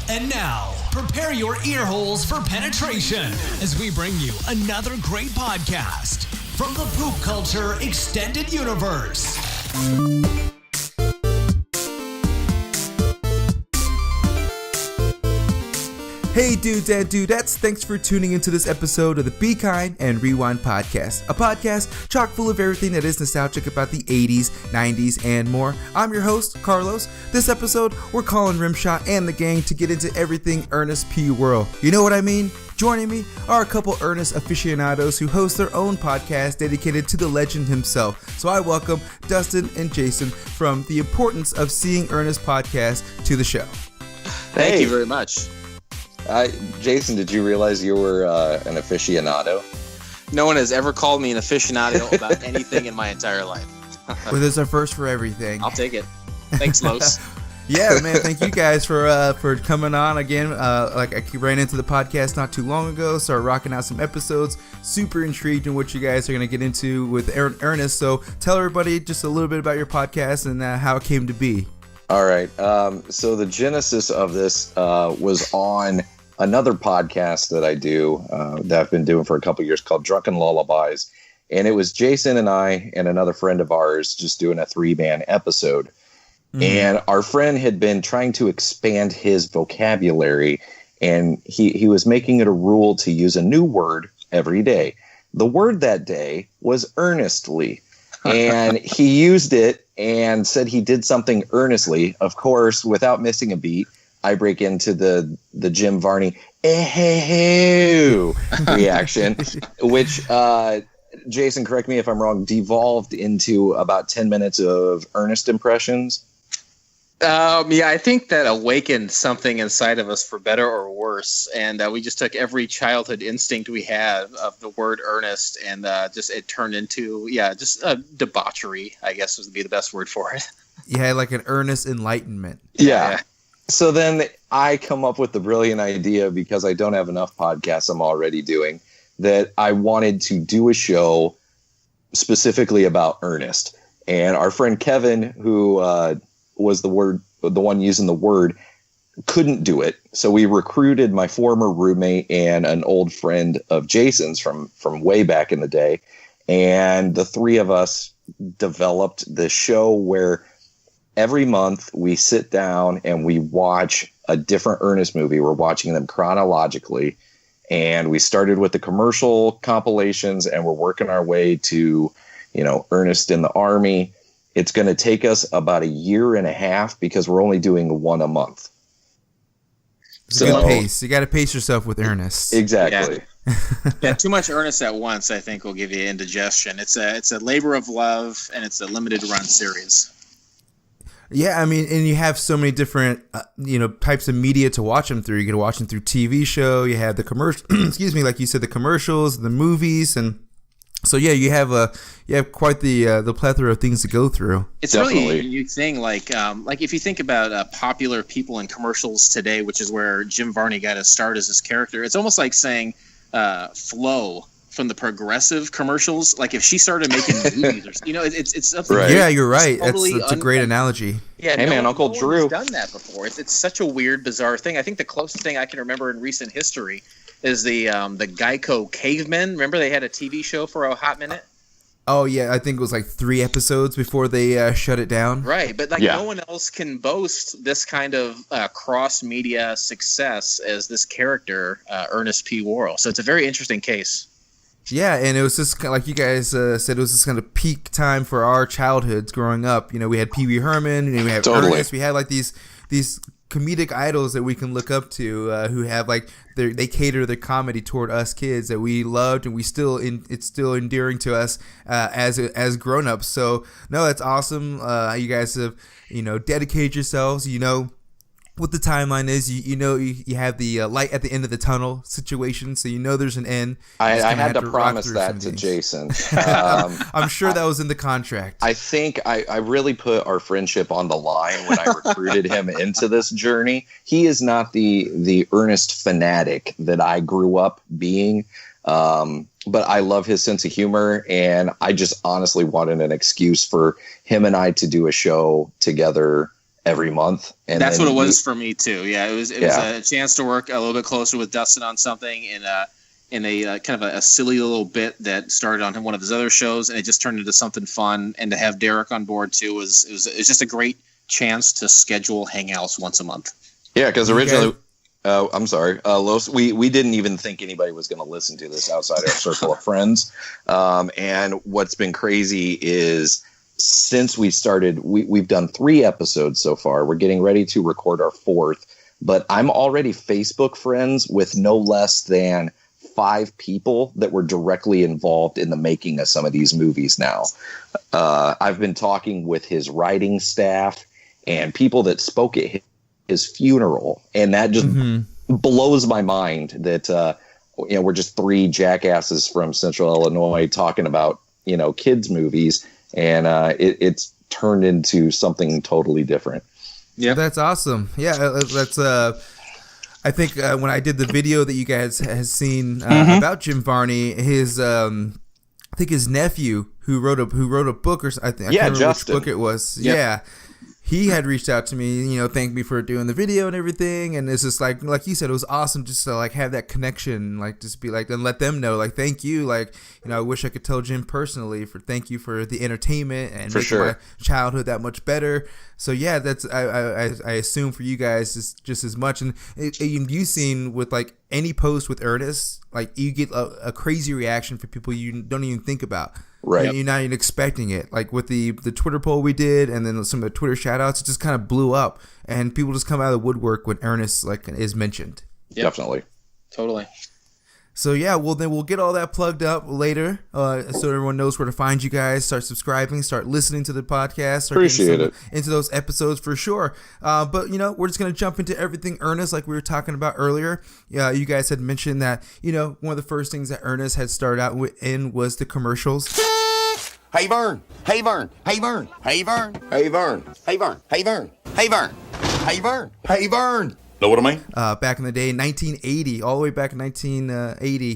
And now, prepare your ear holes for penetration as we bring you another great podcast from the Poop Culture Extended Universe. Hey dudes and dudettes, thanks for tuning into this episode of the Be Kind and Rewind podcast, a podcast chock full of everything that is nostalgic about the 80s, 90s, and more. I'm your host, Carlos. This episode, we're calling Rimshot and the gang to get into everything Ernest P. Worrell. You know what I mean? Joining me are a couple Ernest aficionados who host their own podcast dedicated to the legend himself. So I welcome Dustin and Jason from The Importance of Seeing Ernest podcast to the show. Thank you very much. Jason, did you realize you were an aficionado? No one has ever called me an aficionado about anything in my entire life. Well, there's a first for everything. I'll take it. Thanks, Los. Yeah, man. Thank you guys for coming on again. Like I ran into the podcast not too long ago, started rocking out some episodes. Super intrigued in what you guys are going to get into with Ernest. So tell everybody just a little bit about your podcast and how it came to be. All right. So the genesis of this was on another podcast that I do that I've been doing for a couple of years called Drunken Lullabies. And it was Jason and I and another friend of ours just doing a 3-man episode. Mm-hmm. And our friend had been trying to expand his vocabulary, and he was making it a rule to use a new word every day. The word that day was earnestly. And he used it and said he did something earnestly. Of course, without missing a beat, I break into the Jim Varney reaction, which, Jason, correct me if I'm wrong, devolved into about 10 minutes of Ernest impressions. Yeah, I think that awakened something inside of us for better or worse. And we just took every childhood instinct we had of the word earnest and just it turned into, just a debauchery, I guess would be the best word for it. Yeah, like an earnest enlightenment. Yeah. So then I come up with the brilliant idea, because I don't have enough podcasts I'm already doing, that I wanted to do a show specifically about Ernest. And our friend Kevin, who was the one using the word, couldn't do it. So we recruited my former roommate and an old friend of Jason's from way back in the day. And the three of us developed this show where every month we sit down and we watch a different Ernest movie. We're watching them chronologically. And we started with the commercial compilations and we're working our way to, Ernest in the Army. It's going to take us about 1.5 years because we're only doing one a month. It's a good pace. You got to pace yourself with Ernest. Exactly. Yeah, too much Ernest at once, I think, will give you indigestion. It's a labor of love, and it's a limited run series. Yeah, I mean, and you have so many different, types of media to watch them through. You can watch them through TV show. You have the commercial, like you said, the commercials, the movies, and so yeah, you have quite the plethora of things to go through. It's really a unique thing. Like if you think about popular people in commercials today, which is where Jim Varney got his start as this character. It's almost like saying Flo from the Progressive commercials. Like if she started making movies, or it's something. Right. Yeah, you're right. That's a great analogy. Yeah, hey man, Uncle Drew has done that before. It's such a weird, bizarre thing. I think the closest thing I can remember in recent history is the Geico Cavemen. Remember they had a TV show for a hot minute? Oh yeah, I think it was like 3 episodes before they shut it down. Right, but no one else can boast this kind of cross-media success as this character, Ernest P. Worrell. So it's a very interesting case. Yeah, and it was just like you guys said, it was just kind of peak time for our childhoods growing up. We had Pee Wee Herman, and we had Ernest. We had like these comedic idols that we can look up to who have like they cater their comedy toward us kids that we loved, and it's still endearing to us as grown-ups. So no, that's awesome. You guys have dedicated yourselves. What the timeline is, you have the light at the end of the tunnel situation, so there's an end. I had to promise that to Jason. I'm sure that was in the contract. I think I really put our friendship on the line when I recruited him into this journey. He is not the earnest fanatic that I grew up being, but I love his sense of humor, and I just honestly wanted an excuse for him and I to do a show together every month. And that's what it was for me too. Yeah, it was Yeah. a chance to work a little bit closer with Dustin on something in a kind of a silly little bit that started on one of his other shows, and it just turned into something fun. And to have Derek on board too was just a great chance to schedule hangouts once a month. Yeah, because originally, I'm sorry, Los, we didn't even think anybody was going to listen to this outside our circle of friends. And what's been crazy is since we started, we've done 3 episodes so far. We're getting ready to record our 4th, but I'm already Facebook friends with no less than 5 people that were directly involved in the making of some of these movies now. I've been talking with his writing staff and people that spoke at his funeral, and that just blows my mind that we're just 3 jackasses from Central Illinois talking about kids movies, and it's turned into something totally different. Yeah, that's awesome. Yeah, that's I think when I did the video that you guys has seen about Jim Varney, his I think his nephew who wrote a book, or I can't remember Justin. which book it was. Yep. Yeah. He had reached out to me, thanked me for doing the video and everything, and it's just like you said, it was awesome just to like have that connection, like just be like, and let them know, like, thank you, like, I wish I could tell Jim personally thank you for the entertainment and making my childhood that much better. So yeah, that's I assume for you guys is just as much, and you've seen with like any post with Ernest, like you get a crazy reaction for people you don't even think about. Right. You're not even expecting it. Like with the Twitter poll we did, and then some of the Twitter shout outs, it just kind of blew up, and people just come out of the woodwork when Ernest is mentioned. Yep. Definitely. Totally. So yeah, well then we'll get all that plugged up later, so everyone knows where to find you guys. Start subscribing, start listening to the podcast. Start Appreciate it. Into those episodes for sure. But we're just gonna jump into everything Ernest, like we were talking about earlier. Yeah, you guys had mentioned that one of the first things that Ernest had started out in was the commercials. Hey Vern, hey Vern, hey Vern, hey Vern, hey Vern, hey Vern, hey Vern, hey Vern, hey Vern, hey Vern. Know what I mean? Back in the day, 1980, all the way back in 1980,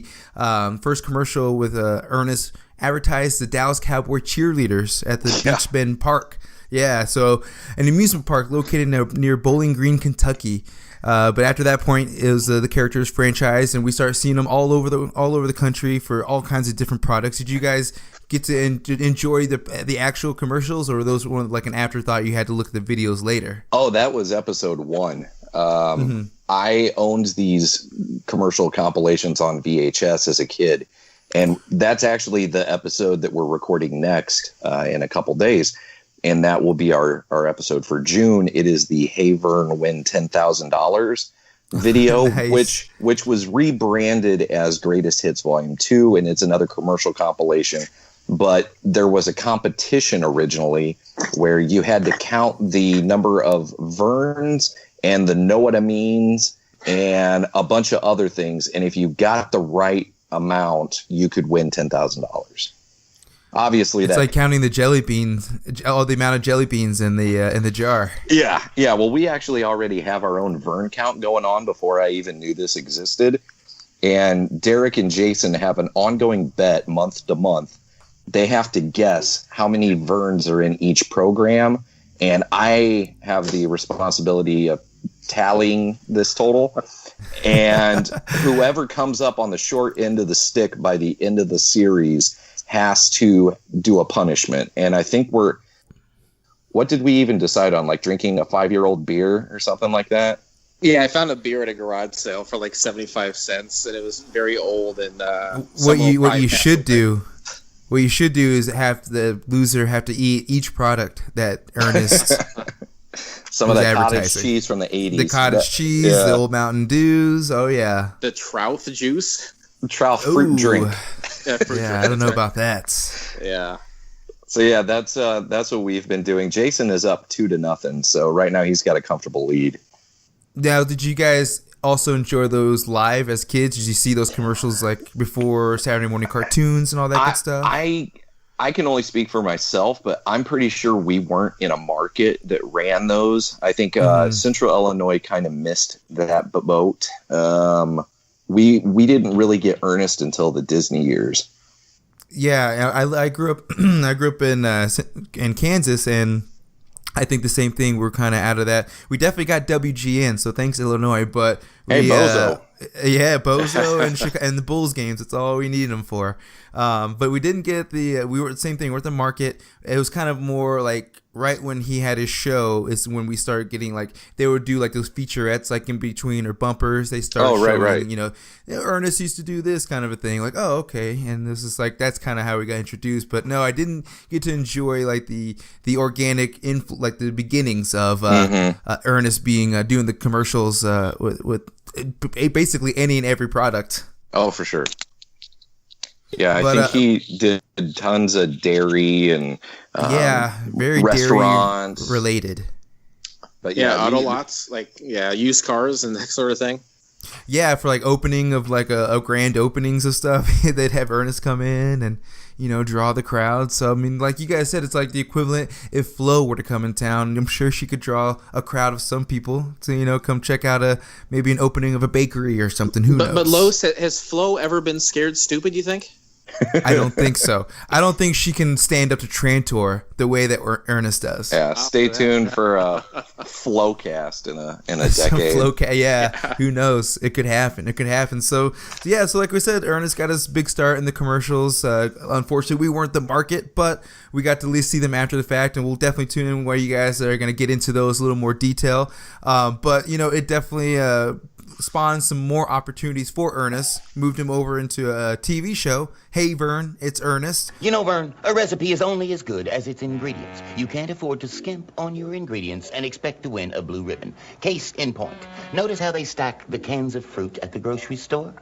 first commercial with Ernest advertised the Dallas Cowboy cheerleaders at the Beach Bend Park. Yeah, so an amusement park located near Bowling Green, Kentucky. But after that point, it was the characters franchise, and we started seeing them all over the country for all kinds of different products. Did you guys get to enjoy the actual commercials, or were those like an afterthought? You had to look at the videos later. Oh, that was episode 1. I owned these commercial compilations on VHS as a kid, and that's actually the episode that we're recording next in a couple days, and that will be our episode for June. It is the Hey Vern Win $10,000 video, nice. which was rebranded as Greatest Hits Volume 2, and it's another commercial compilation. But there was a competition originally where you had to count the number of Verns and the Know What I Means and a bunch of other things. And if you got the right amount, you could win $10,000. Obviously, it's like counting the jelly beans, the amount of jelly beans in the jar. Yeah. Well, we actually already have our own Vern count going on before I even knew this existed. And Derek and Jason have an ongoing bet month to month. They have to guess how many Verns are in each program, and I have the responsibility of tallying this total. And whoever comes up on the short end of the stick by the end of the series has to do a punishment. And I think what did we even decide on? Like drinking a 5-year-old beer or something like that? Yeah, I found a beer at a garage sale for like 75 cents, and it was very old. And what you should do is have the loser have to eat each product that Ernest some of that cottage cheese from the 80s. The cottage cheese, the old Mountain Dews. Oh yeah, the Trouth juice, Trouth fruit drink. I don't know about that. Yeah. So yeah, that's what we've been doing. Jason is up 2-0, so right now he's got a comfortable lead. Now, did you guys also enjoy those live as kids? Did you see those commercials like before Saturday morning cartoons and all that good stuff? I can only speak for myself, but I'm pretty sure we weren't in a market that ran those. I think Central Illinois kind of missed that boat. We didn't really get Ernest until the Disney years. Yeah, I grew up in Kansas, and I think the same thing. We're kind of out of that. We definitely got WGN, so thanks Illinois. But Bozo. Yeah, Bozo and the Bulls games. That's all we needed them for. But we didn't get the. We were the same thing. We're at the market. It was kind of more like right when he had his show is when we started getting like they would do like those featurettes like in between or bumpers. They started showing, you know, Ernest used to do this kind of a thing. Like, oh, okay, and this is like that's kind of how we got introduced. But no, I didn't get to enjoy like the organic like the beginnings of Ernest being doing the commercials with basically any and every product. Oh, for sure. Yeah, I think he did tons of dairy and very restaurant dairy related. But auto lots, like used cars and that sort of thing. Yeah, for like opening of like a grand openings of stuff, they'd have Ernest come in and draw the crowd. So I mean, like you guys said, it's like the equivalent if Flo were to come in town. I'm sure she could draw a crowd of some people to come check out maybe an opening of a bakery or something. Who knows? But Lois, has Flo ever been scared stupid? You think? I don't think so. I don't think she can stand up to Trantor the way that Ernest does. Yeah, stay tuned for a Flowcast in a decade. Who knows? It could happen. So like we said, Ernest got his big start in the commercials. Unfortunately, we weren't the market, but we got to at least see them after the fact, and we'll definitely tune in where you guys are going to get into those a little more detail. But it definitely spawned some more opportunities for Ernest, moved him over into a TV show. Hey Vern, it's Ernest. You know, Vern, a recipe is only as good as its ingredients. You can't afford to skimp on your ingredients and expect to win a blue ribbon. Case in point, notice how they stack the cans of fruit at the grocery store?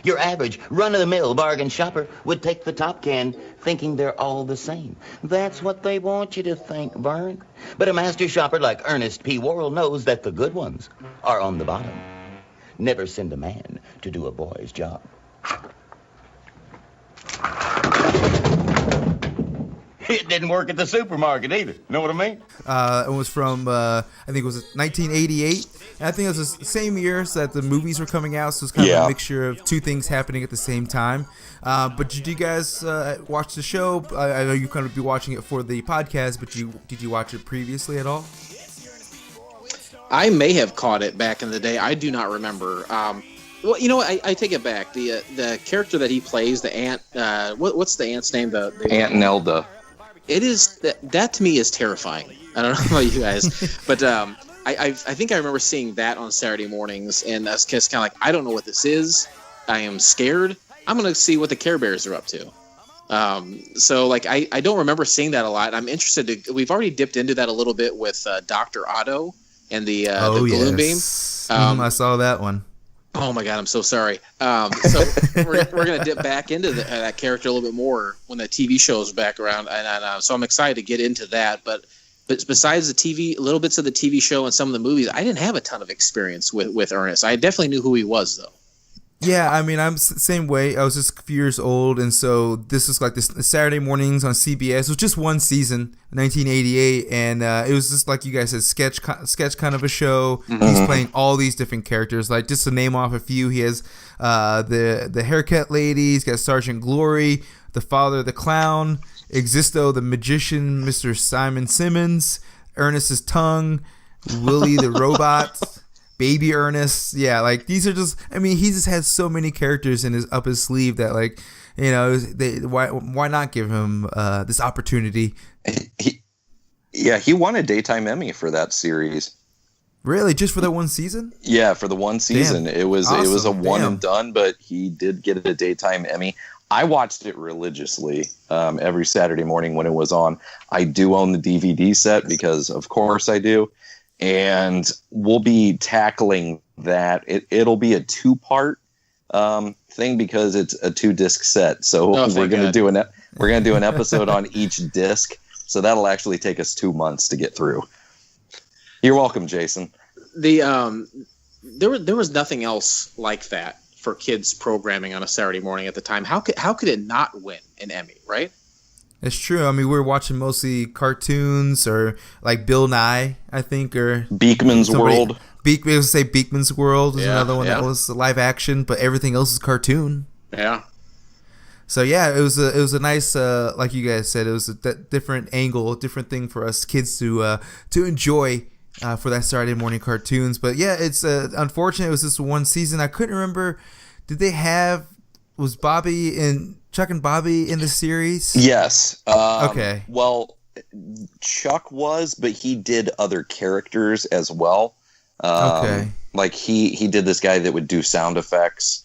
Your average run-of-the-mill bargain shopper would take the top can thinking they're all the same. That's what they want you to think, Vern. But a master shopper like Ernest P. Worrell knows that the good ones are on the bottom. Never send a man to do a boy's job. It didn't work at the supermarket either. Know what I mean? It was from, I think it was 1988. And I think it was the same year that the movies were coming out, so it's kind of a mixture of two things happening at the same time. But did you guys watch the show? I know you kind of be watching it for the podcast, but did you watch it previously at all? I may have caught it back in the day. I do not remember. Well, you know what? I take it back. The character that he plays, the aunt. What's the aunt's name? The Aunt Nelda. It is that to me is terrifying. I don't know about you guys, but I think I remember seeing that on Saturday mornings, and I was just kind of like, I don't know what this is. I am scared. I'm gonna see what the Care Bears are up to. So like I don't remember seeing that a lot. I'm interested to. We've already dipped into that a little bit with Dr. Otto and the Gloom Beam. I saw that one. Oh my God, I'm so sorry. So we're gonna dip back into that character a little bit more when the TV show's back around, and so I'm excited to get into that. But besides the TV, little bits of the TV show and some of the movies, I didn't have a ton of experience with Ernest. I definitely knew who he was, though. Yeah, I mean, I'm the same way. I was just a few years old, and so this was like this Saturday mornings on CBS. It was just one season, 1988, and it was just like you guys said, sketch kind of a show. Mm-hmm. He's playing all these different characters. Like just to name off a few, he has the haircut lady. He's got Sergeant Glory, the father, the clown, Existo, the magician, Mr. Simon Simmons, Ernest's tongue, Willie the robot. Baby Ernest, yeah, like these are just. I mean, he just has so many characters up his sleeve that, like, why not give him this opportunity? He won a daytime Emmy for that series. Really, just for that one season? Yeah, for the one season. Damn. It was a one Damn. and done, but he did get a daytime Emmy. I watched it religiously every Saturday morning when it was on. I do own the DVD set because, of course, I do. And we'll be tackling that. It'll be a 2-part thing because it's a 2-disc set. So we're going to do an episode on each disc. So that'll actually take us 2 months to get through. You're welcome, Jason. There was nothing else like that for kids programming on a Saturday morning at the time. How could it not win an Emmy, right? It's true. I mean, we were watching mostly cartoons or like Bill Nye, I think, or Beakman's World. I was say Beakman's World is another one that was live action, but everything else is cartoon. Yeah. So yeah, it was a nice, like you guys said, it was a different angle, different thing for us kids to enjoy for that Saturday morning cartoons. But yeah, it's unfortunate it was just one season. I couldn't remember. Was Bobby and Chuck and Bobby in the series? Yes. Okay. Well, Chuck was, but he did other characters as well. Okay. Like he did this guy that would do sound effects.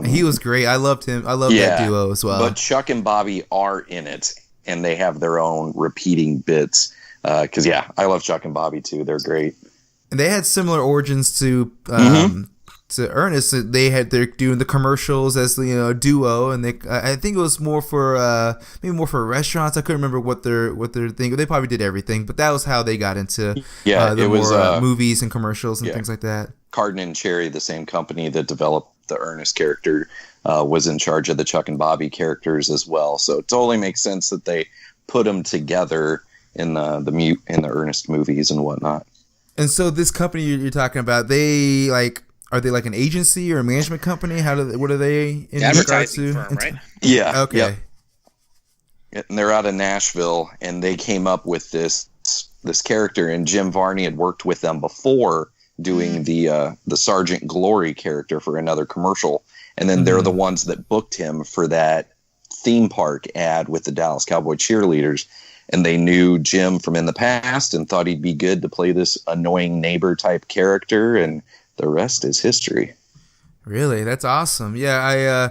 He was great. I loved him. I loved that duo as well. But Chuck and Bobby are in it, and they have their own repeating bits. Because I love Chuck and Bobby too. They're great. And they had similar origins to Ernest. They're doing the commercials as a duo, and I think it was more for maybe more for restaurants. I couldn't remember what their thing. They probably did everything, but that was how they got into movies and commercials and things like that. Carden and Cherry, the same company that developed the Ernest character, was in charge of the Chuck and Bobby characters as well. So it totally makes sense that they put them together in the Ernest movies and whatnot. And so this company you're talking about, are they like an agency or a management company? What are they in advertising firm, right? Yeah. Okay. Yep. And they're out of Nashville, and they came up with this character, and Jim Varney had worked with them before doing the Sergeant Glory character for another commercial, and then they're the ones that booked him for that theme park ad with the Dallas Cowboy cheerleaders. And they knew Jim from in the past and thought he'd be good to play this annoying neighbor type character, and the rest is history. Really? That's awesome. Yeah,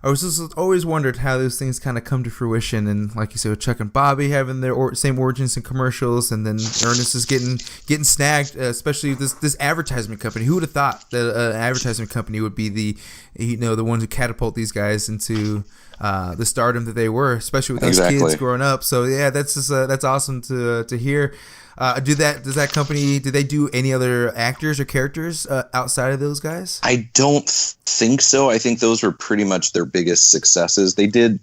I was just always wondered how those things kind of come to fruition. And like you said, with Chuck and Bobby having their same origins in commercials, and then Ernest is getting snagged, especially this advertisement company. Who would have thought that an advertisement company would be the ones who catapult these guys into the stardom that they were, especially with those kids growing up. So yeah, that's just that's awesome to hear. Does that company, do they do any other actors or characters outside of those guys? I don't think so. I think those were pretty much their biggest successes. They did,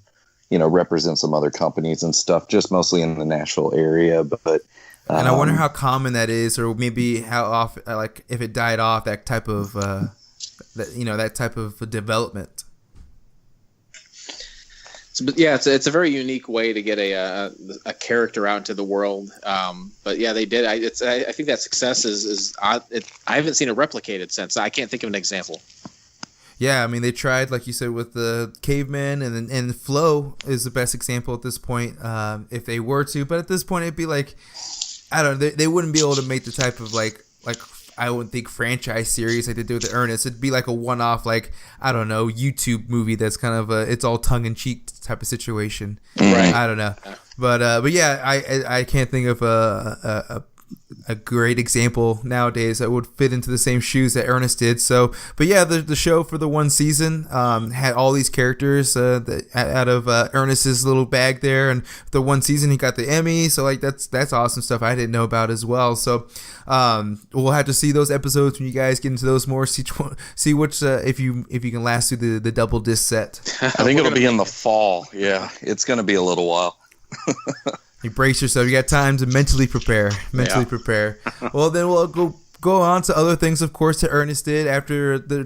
represent some other companies and stuff, just mostly in the Nashville area. But and I wonder how common that is, or maybe how often, like if it died off, that type of that type of development. But yeah, it's a very unique way to get a character out into the world. But yeah, they did. I think that success is I haven't seen it replicated since. I can't think of an example. Yeah, I mean they tried, like you said, with the Caveman, and Flo is the best example at this point. If they were to, but at this point it'd be like, I don't know, they wouldn't be able to make the type of like I wouldn't think franchise series like they do with the Ernest. It'd be like a one-off, like, I don't know, YouTube movie that's kind of it's all tongue-in-cheek type of situation. Right. I don't know, but yeah, I can't think of a great example nowadays that would fit into the same shoes that Ernest did. So, but yeah, the show for the one season had all these characters out of Ernest's little bag there, and the one season he got the Emmy. So like that's awesome stuff I didn't know about as well. So we'll have to see those episodes when you guys get into those more. See which if you can last through the double disc set. I think it'll be in the fall. Yeah, it's going to be a little while. You brace yourself. You got time to mentally prepare. Prepare. Well, then we'll go on to other things, of course, that Ernest did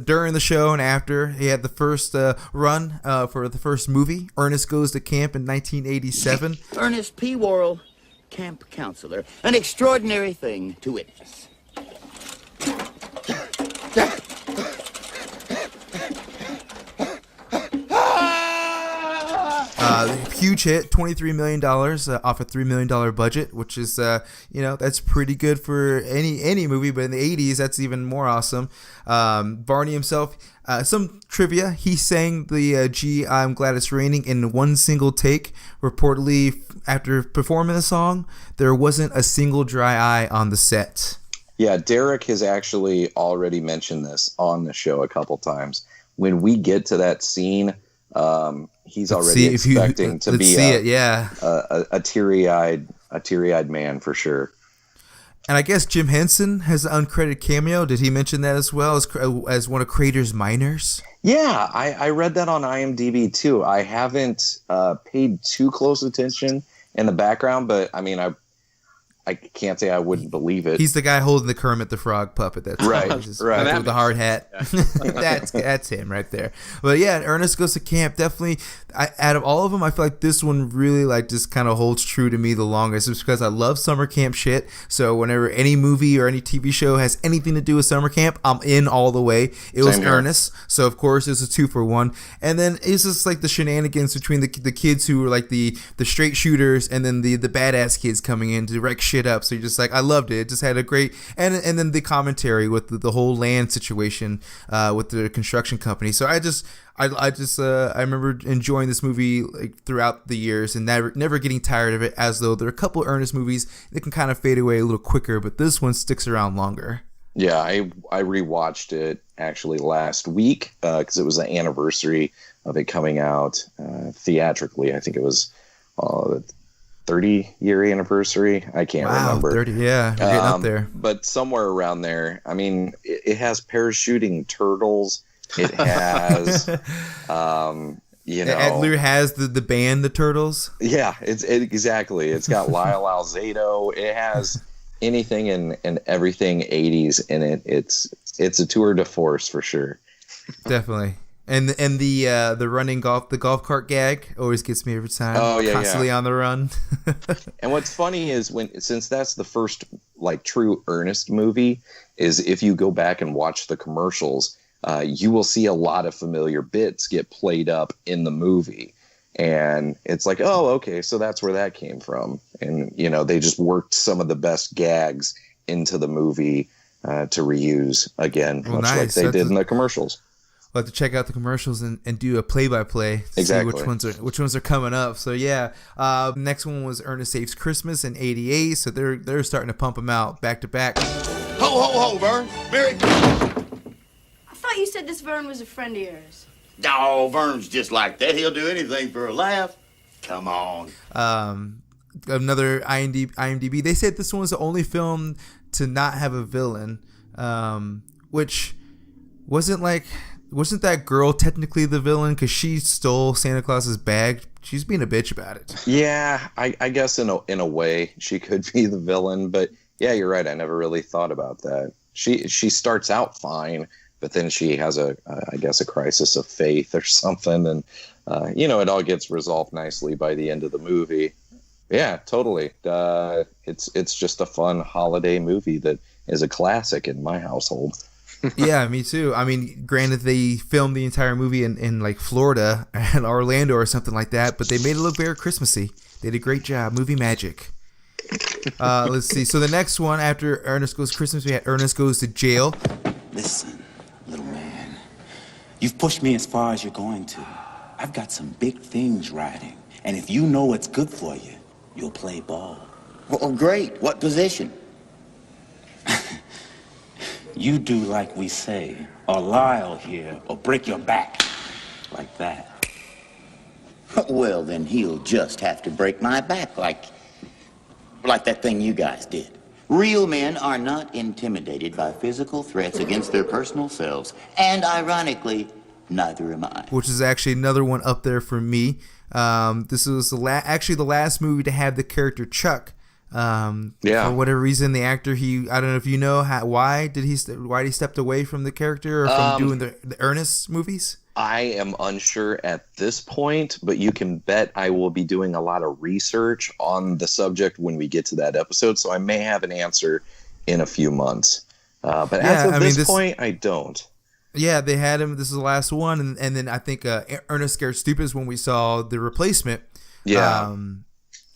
during the show and after. He had the first run for the first movie, Ernest Goes to Camp, in 1987. Ernest P. Worrell, camp counselor. An extraordinary thing to witness. Huge hit, $23 million off a $3 million budget, which is that's pretty good for any movie. But in the 80s, that's even more awesome. Barney himself, some trivia: he sang the "Gee, I'm Glad It's Raining" in one single take. Reportedly, after performing the song, there wasn't a single dry eye on the set. Yeah, Derek has actually already mentioned this on the show a couple times. When we get to that scene, he's already expecting to be a teary-eyed man for sure. And I guess Jim Henson has an uncredited cameo. Did he mention that as well as one of Crater's miners? Yeah, I read that on IMDb too. I haven't paid too close attention in the background, but I mean, I can't say I wouldn't believe it. He's the guy holding the Kermit the Frog puppet. That's right, right. With the hard hat. Yeah. that's him right there. But yeah, Ernest Goes to Camp. Definitely, out of all of them, I feel like this one really like just kind of holds true to me the longest. It's because I love summer camp shit. So whenever any movie or any TV show has anything to do with summer camp, I'm in all the way. It was Ernest, so of course it's a 2-for-1. And then it's just like the shenanigans between the kids who were like the straight shooters, and then the badass kids coming in to wreck shit up. So you're just like, I loved it. It just had a great, and then the commentary with the whole land situation with the construction company. So I remember enjoying this movie like throughout the years and never getting tired of it, as though there are a couple of Ernest movies that can kind of fade away a little quicker, but this one sticks around longer. Yeah, I rewatched it actually last week because it was the anniversary of it coming out theatrically. I think it was 30-year anniversary. I can't remember. 30, yeah, we're getting up there. But somewhere around there. I mean, it has parachuting turtles. It has, Adler has the band, the Turtles. Yeah, exactly. It's got Lyle Alzado. It has anything and everything 80s in it. It's a tour de force for sure. Definitely. And the running the golf cart gag always gets me every time. Oh yeah, constantly on the run. And what's funny is since that's the first like true Ernest movie, is if you go back and watch the commercials, you will see a lot of familiar bits get played up in the movie. And it's like, oh, okay, so that's where that came from. And, they just worked some of the best gags into the movie to reuse again, much like they did in the commercials. We'll have to check out the commercials and do a play-by-play. Exactly. See which ones are coming up. So, yeah. Next one was Ernest Saves Christmas in 88. So they're starting to pump them out back-to-back. Ho, ho, ho, Vern. Merry I thought you said this Vern was a friend of yours. Oh, Vern's just like that. He'll do anything for a laugh. Come on. Another IMDb. They said this one was the only film to not have a villain, which wasn't that girl technically the villain because she stole Santa Claus's bag? She's being a bitch about it. Yeah, I guess in a way she could be the villain, but yeah, you're right. I never really thought about that. She starts out fine, but then she has a crisis of faith or something, and it all gets resolved nicely by the end of the movie. Yeah, totally. It's just a fun holiday movie that is a classic in my household. Yeah, me too. I mean, granted, they filmed the entire movie in like Florida and Orlando or something like that, but they made it look very Christmassy. They did a great job. Movie magic. Let's see. So the next one after Ernest Goes Christmas, we had Ernest Goes to Jail. Listen, little man, you've pushed me as far as you're going to. I've got some big things riding, and if you know what's good for you, you'll play ball. Oh, great. What position? You do like we say, or Lyle here, or break your back. Like that. Well, then he'll just have to break my back like that thing you guys did. Real men are not intimidated by physical threats against their personal selves, and ironically, neither am I. Which is actually another one up there for me. This was the last movie to have the character Chuck. For whatever reason, the actor I don't know if you know why he stepped away from the character or from doing the Ernest movies. I am unsure at this point, but you can bet I will be doing a lot of research on the subject when we get to that episode, so I may have an answer in a few months. But as of this point, I don't. Yeah, they had him. This is the last one, and then I think Ernest Scared Stupid is when we saw The Replacement. Yeah,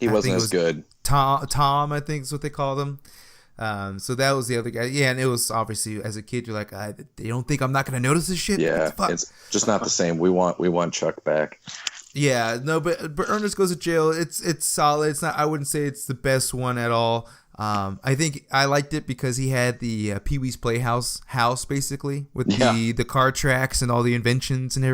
he wasn't as good. Tom, I think is what they called him. So that was the other guy. Yeah, and it was obviously as a kid, you're like, they don't think I'm not going to notice this shit. Yeah, it's just not the same. We want Chuck back. Yeah, no, but Ernest Goes to Jail. It's solid. It's not. I wouldn't say it's the best one at all. I think I liked it because he had the Pee-wee's Playhouse house basically with the car tracks and all the inventions and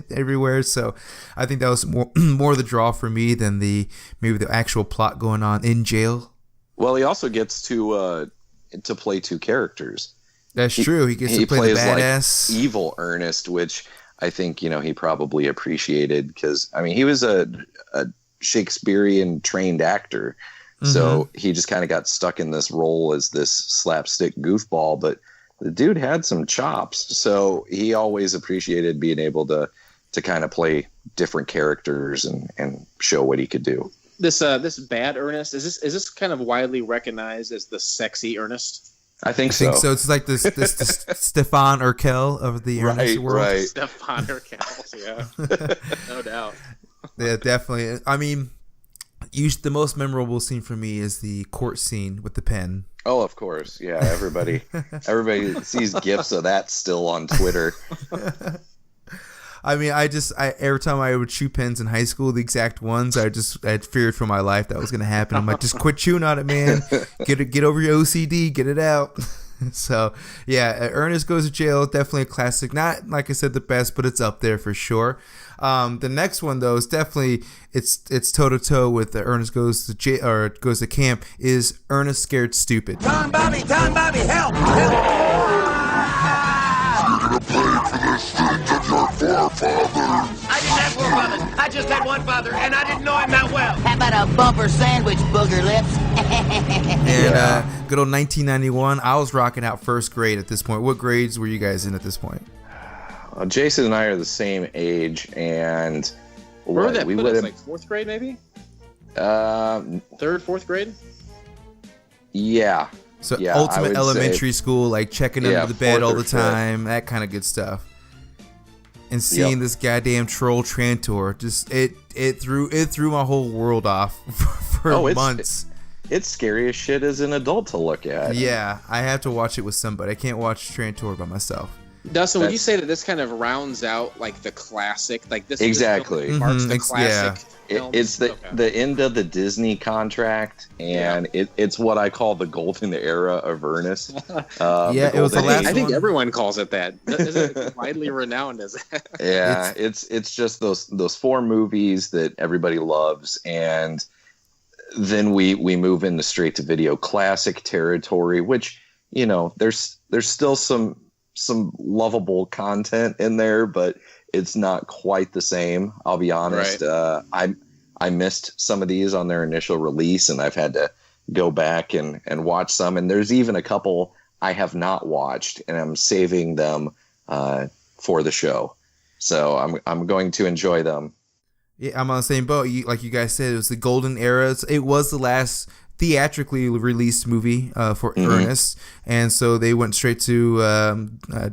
everywhere. So I think that was more the draw for me than maybe the actual plot going on in jail. Well, he also gets to play two characters. That's true. He gets to play the badass like evil Ernest, which I think he probably appreciated because I mean he was a Shakespearean trained actor. So he just kind of got stuck in this role as this slapstick goofball, but the dude had some chops. So he always appreciated being able to kind of play different characters and show what he could do. This bad Ernest, is this kind of widely recognized as the sexy Ernest? I think so. It's like this Stefan Urkel of the Ernest world. Right. Stefan Urkel, yeah. No doubt. Yeah, definitely. I mean, the most memorable scene for me is the court scene with the pen. Oh, of course. Yeah, everybody sees gifs of that still on Twitter. I mean, every time I would chew pens in high school, the exact ones, I feared for my life that was going to happen. I'm like, just quit chewing on it, man. Get over your OCD, get it out. So, yeah, Ernest Goes to Jail, definitely a classic. Not, like I said, the best, but it's up there for sure. The next one, though, is definitely, it's toe-to-toe with the Ernest Goes to Jail, or Goes to Camp, is Ernest Scared Stupid. Tom Bobby, help! You're gonna pay for the sins of your forefathers. I didn't have forefathers. I just had one father, and I didn't know him that well. How about a bumper sandwich, booger lips? And good old 1991, I was rocking out first grade at this point. What grades were you guys in at this point? Jason and I are the same age, and where would that put us? Like fourth grade, maybe? Third, fourth grade? Yeah. So ultimate elementary school, like checking under the bed all the time, that kind of good stuff. And seeing this goddamn troll Trantor, just it threw my whole world off for months. It's scary as shit as an adult to look at. Yeah, I have to watch it with somebody. I can't watch Trantor by myself. Dustin, would you say that this kind of rounds out like the classic, like this? Exactly. This marks the classic. Yeah. It's the end of the Disney contract, and it's what I call the golden era of Ernest. It was the last. I think everyone calls it that. Isn't it widely renowned as that? Yeah, it's just those four movies that everybody loves, and then we move into straight to video classic territory, which there's still some lovable content in there, but it's not quite the same. I'll be honest. Right. I missed some of these on their initial release, and I've had to go back and watch some. And there's even a couple I have not watched, and I'm saving them for the show. So I'm going to enjoy them. Yeah, I'm on the same boat. Like you guys said, it was the golden era. It was the last theatrically released movie for Ernest, and so they went straight to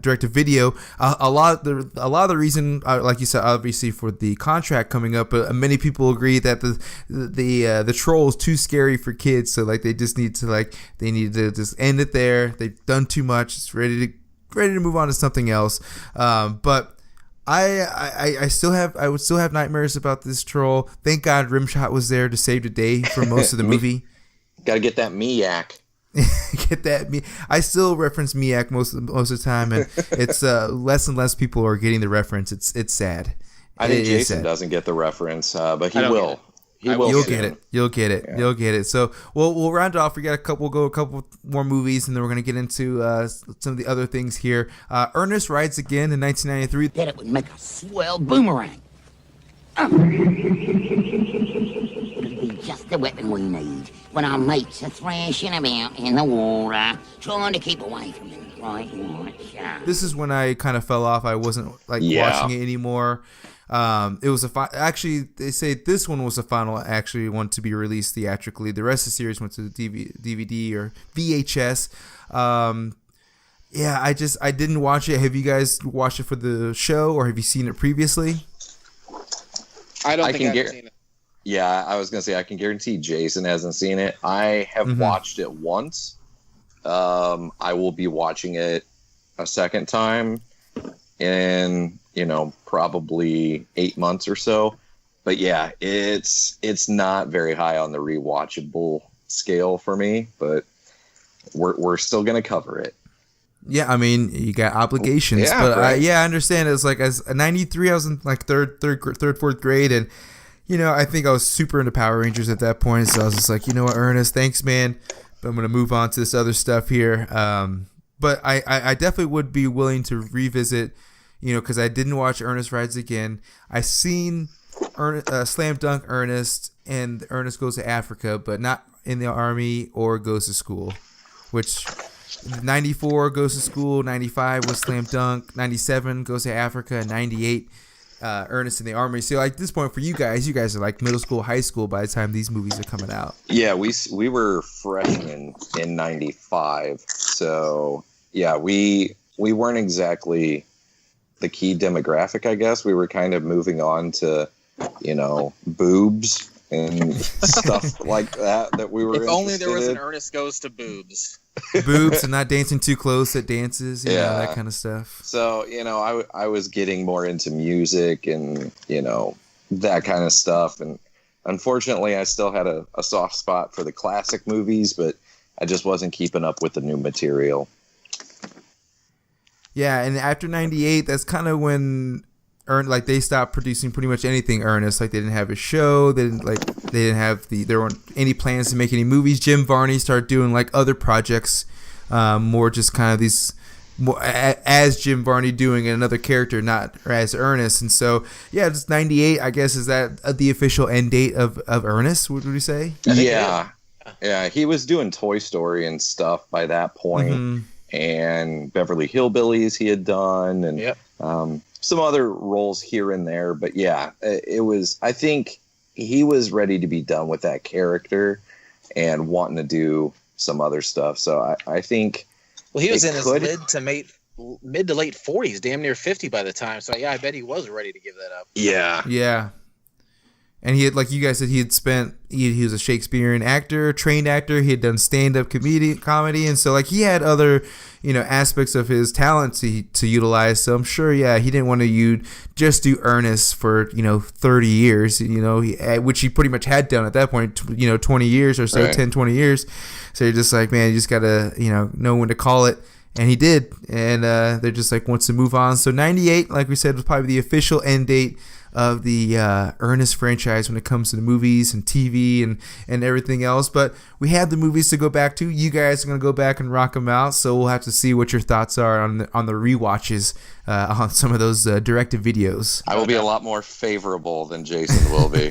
direct to video. A lot of the reason, like you said, obviously for the contract coming up, but many people agree that the troll is too scary for kids, so like they just need to just end it there. They've done too much. It's ready to move on to something else. But I would still have nightmares about this troll. Thank God Rimshot was there to save the day for most of the movie. Got to get that Miak. I still reference Miak most of the time, and it's less and less people are getting the reference. It's sad. I think Jason doesn't get the reference, but he will. You'll get it. You'll get it. Yeah. You'll get it. So we'll round it off. We'll go a couple more movies, and then we're gonna get into some of the other things here. Ernest Rides Again in 1993. Bet it would make a swell boomerang. It'll be just the weapon we need when our mates are thrashing about in the water, trying to keep away from the bright white shark. This is when I kind of fell off. I wasn't watching it anymore. It was actually, they say this one was the final one to be released theatrically. The rest of the series went to the DVD or VHS. I didn't watch it. Have you guys watched it for the show, or have you seen it previously? I don't think I've seen it. Yeah, I was going to say, I can guarantee Jason hasn't seen it. I have watched it once. I will be watching it a second time in, probably 8 months or so. But yeah, it's not very high on the rewatchable scale for me, but we're still going to cover it. Yeah, I mean, you got obligations, but right. I understand. It's like as a 93, I was in like third, fourth grade, and I think I was super into Power Rangers at that point. So I was just like, Ernest, thanks, man, but I'm gonna move on to this other stuff here. But I definitely would be willing to revisit, because I didn't watch Ernest Rides Again. I seen Slam Dunk Ernest and Ernest Goes to Africa, but not in the Army or goes to school, which 94 goes to school, 95 was Slam Dunk, 97 goes to Africa, and 98 Ernest in the Army. So like, at this point for you guys are like middle school, high school by the time these movies are coming out. Yeah, we were freshmen in 95. So yeah, we weren't exactly the key demographic, I guess. We were kind of moving on to, boobs and stuff like that we were. If only there was in. an Ernest Goes to Boobs. Boobs and not dancing too close at dances, you know, that kind of stuff. So, I was getting more into music and, that kind of stuff. And unfortunately, I still had a soft spot for the classic movies, but I just wasn't keeping up with the new material. Yeah, and after 98, that's kind of when they stopped producing pretty much anything Ernest. Like, they didn't have a show, there weren't any plans to make any movies. Jim Varney started doing like other projects, more just kind of these more as Jim Varney doing another character, not as Ernest. And so yeah, just 98, I guess, is that the official end date of Ernest, would we say? Yeah, he was doing Toy Story and stuff by that point. And Beverly Hillbillies he had done, and some other roles here and there. But yeah, I think he was ready to be done with that character and wanting to do some other stuff. So I think... Well, he was in his mid to late 40s, damn near 50 by the time. So yeah, I bet he was ready to give that up. Yeah. And he had, like you guys said, he was a Shakespearean actor, trained actor. He had done stand-up comedy. And so like he had other, aspects of his talent to utilize. So I'm sure, he didn't want to just do Ernest for, 30 years, which he pretty much had done at that point, 20 years or so, right. 10, 20 years. So you're just like, man, you just got to, know when to call it. And he did. And they're just like, wants to move on. So 98, like we said, was probably the official end date of the Ernest franchise when it comes to the movies and TV and everything else. But we have the movies to go back to. You guys are going to go back and rock them out. So we'll have to see what your thoughts are on the rewatches on some of those directed videos. I will be a lot more favorable than Jason will be.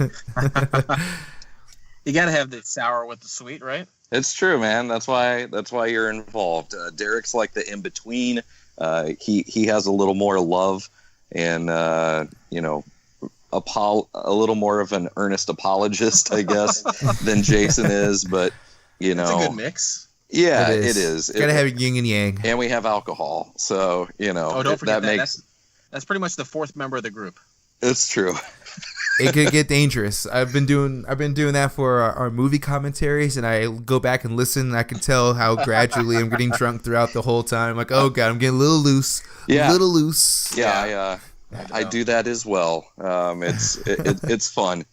You got to have the sour with the sweet, right? It's true, man. That's why you're involved. Derek's like the in-between. He has a little more love and, a little more of an earnest apologist, I guess, than Jason is. But, it's a good mix. Yeah, it is. Gotta have yin and yang. And we have alcohol. So, don't forget that. That's pretty much the fourth member of the group. It's true. It could get dangerous. I've been doing that for our movie commentaries, and I go back and listen, and I can tell how gradually I'm getting drunk throughout the whole time. I'm like, oh god, I'm getting a little loose. Yeah, I do that as well. It's fun.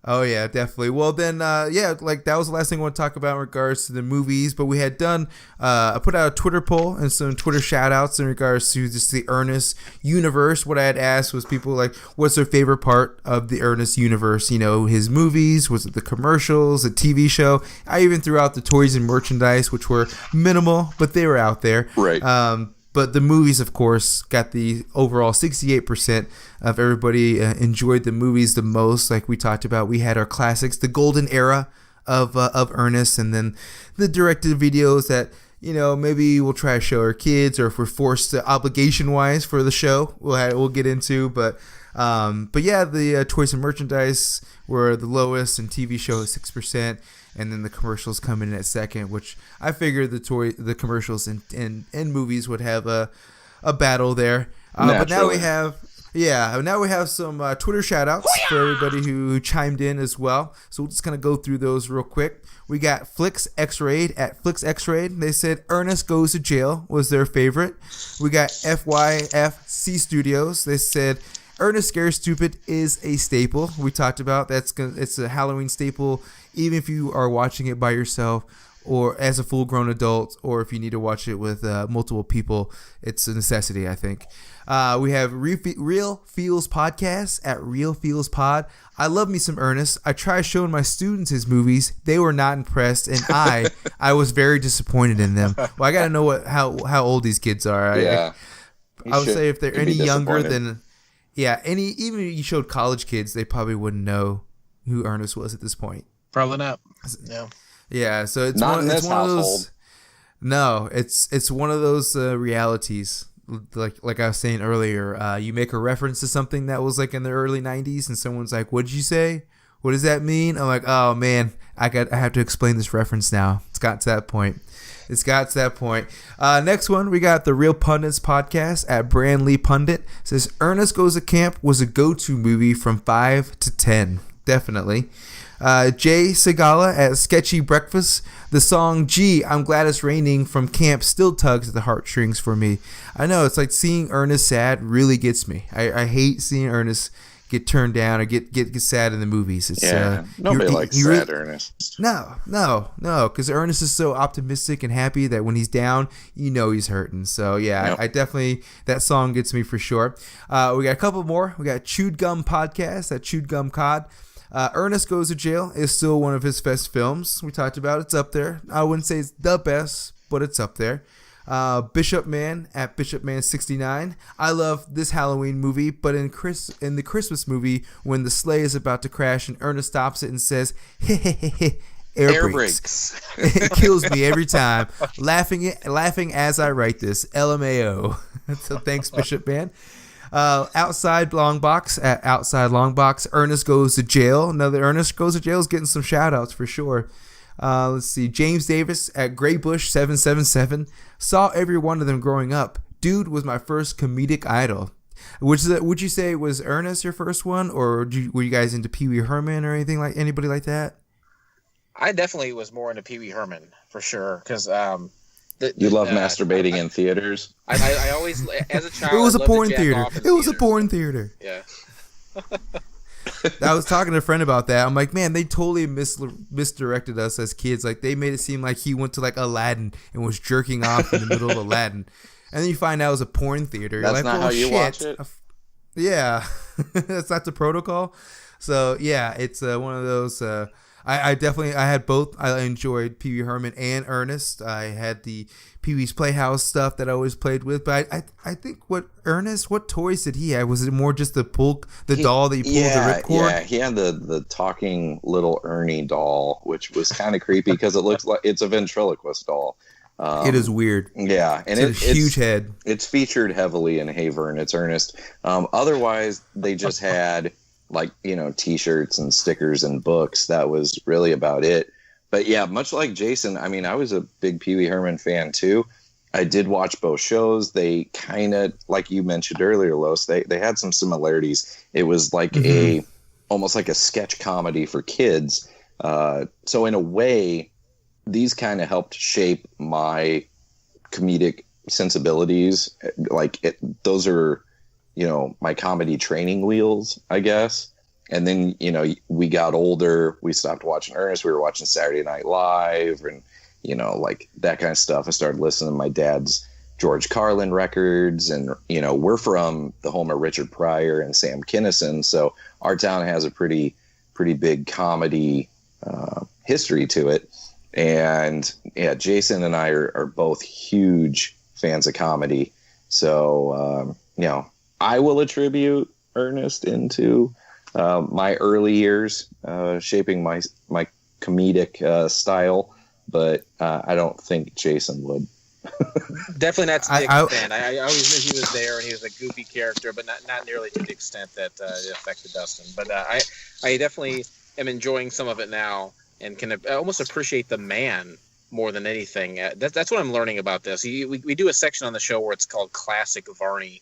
Oh yeah, definitely. Well then, like that was the last thing I want to talk about in regards to the movies. But we had done, I put out a Twitter poll and some Twitter shout outs in regards to just the Ernest universe. What I had asked was people like, what's their favorite part of the Ernest universe? His movies, was it the commercials, the TV show? I even threw out the toys and merchandise, which were minimal, but they were out there. Right. But the movies, of course, got the overall 68% of everybody enjoyed the movies the most. Like we talked about, we had our classics, the golden era of Ernest, and then the directed videos that, maybe we'll try to show our kids, or if we're forced to obligation-wise for the show, we'll get into. But yeah, the toys and merchandise were the lowest, and TV show is 6%. And then the commercials come in at second, which I figured the commercials and movies would have a battle there. But now we have some Twitter shout outs for everybody who chimed in as well. So we'll just kind of go through those real quick. We got Flix X-Rayed at Flix X-Rayed. They said Ernest Goes to Jail was their favorite. We got FYFC Studios. They said Ernest Scares Stupid is a staple. We talked about it's a Halloween staple, even if you are watching it by yourself or as a full-grown adult, or if you need to watch it with multiple people. It's a necessity, I think. We have Real Feels Podcast at Real Feels Pod. I love me some Ernest. I tried showing my students his movies. They were not impressed, and I was very disappointed in them. Well, I got to know how old these kids are. Yeah. I would say if they're any younger than... Yeah, even if you showed college kids, they probably wouldn't know who Ernest was at this point. Probably not. No. Yeah, so it's not one, in this it's one household. Of those, no, it's one of those realities. Like I was saying earlier, you make a reference to something that was like in the early '90s, and someone's like, "What did you say? What does that mean?" I'm like, "Oh man, I have to explain this reference now." It's got to that point. Next one, we got the Real Pundits podcast at Brandley Pundit. It says Ernest Goes to Camp was a go-to movie from 5 to 10. Definitely. Jay Segala at Sketchy Breakfast. The song "Gee, I'm Glad It's Raining" from camp still tugs at the heartstrings for me. I know, it's like seeing Ernest sad really gets me. I hate seeing Ernest get turned down or get sad in the movies. It's, nobody likes sad Ernest. No, because Ernest is so optimistic and happy that when he's down, he's hurting. So yeah, I definitely, that song gets me for sure. We got a couple more. We got Chewed Gum Podcast at Chewed Gum Cod. Ernest Goes to Jail is still one of his best films. We talked about it. It's up there. I wouldn't say it's the best, but it's up there. Bishop Man at BishopMan69. I love this Halloween movie, but in the Christmas movie, when the sleigh is about to crash and Ernest stops it and says, air brakes. It kills me every time. Laughing as I write this. LMAO. So thanks, Bishop Man. Outside Long Box at Outside Long Box. Ernest Goes to Jail. Another Ernest Goes to Jail is getting some shout outs for sure. Let's see. James Davis at Graybush777. Saw every one of them growing up. Dude was my first comedic idol. Would you say was Ernest your first one, or were you guys into Pee Wee Herman or anything like anybody like that? I definitely was more into Pee Wee Herman for sure, because you love masturbating in theaters. I always, as a child, it was a porn theater. It was a porn theater. Yeah. I was talking to a friend about that. I'm like, man, they totally misdirected us as kids. Like, they made it seem like he went to like Aladdin and was jerking off in the middle of Aladdin, and then you find out it was a porn theater. That's like, not how you watch it. Yeah, that's not the protocol. So yeah, it's one of those. I definitely had both. I enjoyed Pee Wee Herman and Ernest. I had the Pee Wee's Playhouse stuff that I always played with. But I think what toys did he have? Was it more just the doll that you pulled the ripcord? Yeah, he had the talking little Ernie doll, which was kind of creepy because it looks like it's a ventriloquist doll. It is weird. Yeah, and it's a huge head. It's featured heavily in Hey Vern, It's Ernest. Otherwise, they just had T-shirts and stickers and books. That was really about it. But yeah, much like Jason, I mean, I was a big Pee Wee Herman fan too. I did watch both shows. They kind of, like you mentioned earlier, Los, they had some similarities. It was like almost like a sketch comedy for kids. So in a way, these kind of helped shape my comedic sensibilities. Those are, my comedy training wheels, I guess. And then, we got older. We stopped watching Ernest. We were watching Saturday Night Live and, that kind of stuff. I started listening to my dad's George Carlin records. And, we're from the home of Richard Pryor and Sam Kinison. So our town has a pretty big comedy history to it. And, yeah, Jason and I are both huge fans of comedy. So, I will attribute Ernest into my early years, shaping my comedic style, but I don't think Jason would. Definitely not to the extent. I always knew he was there and he was a goofy character, but not nearly to the extent that it affected Dustin. But I definitely am enjoying some of it now and can almost appreciate the man more than anything. That's what I'm learning about this. We do a section on the show where it's called Classic Varney.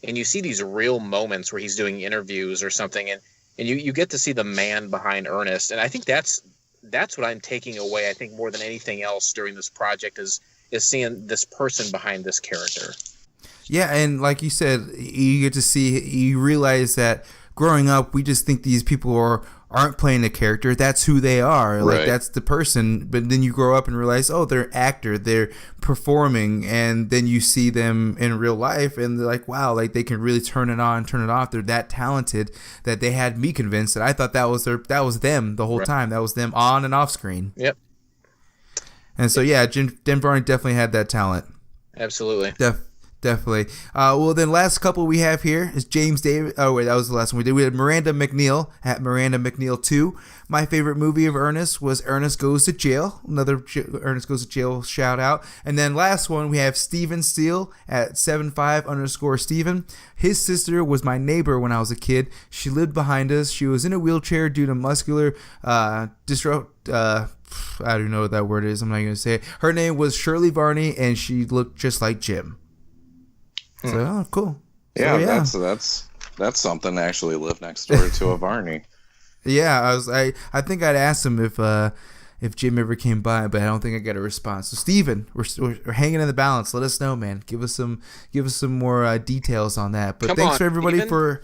And you see these real moments where he's doing interviews or something, and you get to see the man behind Ernest. And I think that's what I'm taking away, I think, more than anything else during this project is seeing this person behind this character. Yeah, and like you said, you realize that growing up, we just think these people aren't playing a character. That's who they are. Right. Like, that's the person. But then you grow up and realize, oh, they're an actor. They're performing. And then you see them in real life and they're like, wow, like they can really turn it on, turn it off. They're that talented that they had me convinced that I thought that was them the whole time. That was them on and off screen. Yep. And so, yeah, Jim Varney definitely had that talent. Absolutely. Definitely. Well, then last couple we have here is James David. Oh, wait, that was the last one we did. We had Miranda McNeil at Miranda McNeil 2. My favorite movie of Ernest was Ernest Goes to Jail. Another Ernest Goes to Jail shout out. And then last one, we have Steven Steele at 75_Steven. His sister was my neighbor when I was a kid. She lived behind us. She was in a wheelchair due to muscular I don't know what that word is. I'm not going to say it. Her name was Shirley Varney, and she looked just like Jim. So, oh, cool. Yeah, so that's something to actually live next door to a Varney. Yeah, I think I'd asked him if Jim ever came by, but I don't think I got a response. So, Steven, we're hanging in the balance. Let us know, man. Give us some more details on that. But thanks for everybody for.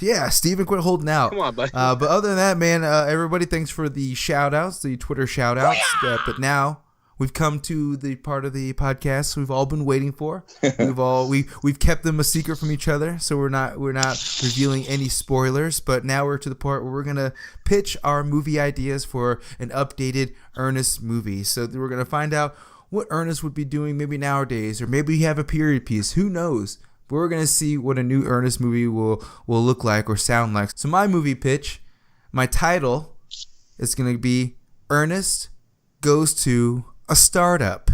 Yeah, Steven, quit holding out. Come on, buddy. But other than that, man, everybody, thanks for the shout-outs, the Twitter shout-outs. But now we've come to the part of the podcast we've all been waiting for. We've kept them a secret from each other, so we're not revealing any spoilers. But now we're to the part where we're gonna pitch our movie ideas for an updated Ernest movie. So we're gonna find out what Ernest would be doing maybe nowadays, or maybe have a period piece. Who knows? But we're going to see what a new Ernest movie will look like or sound like. So my movie pitch, my title is going to be Ernest Goes to a Startup.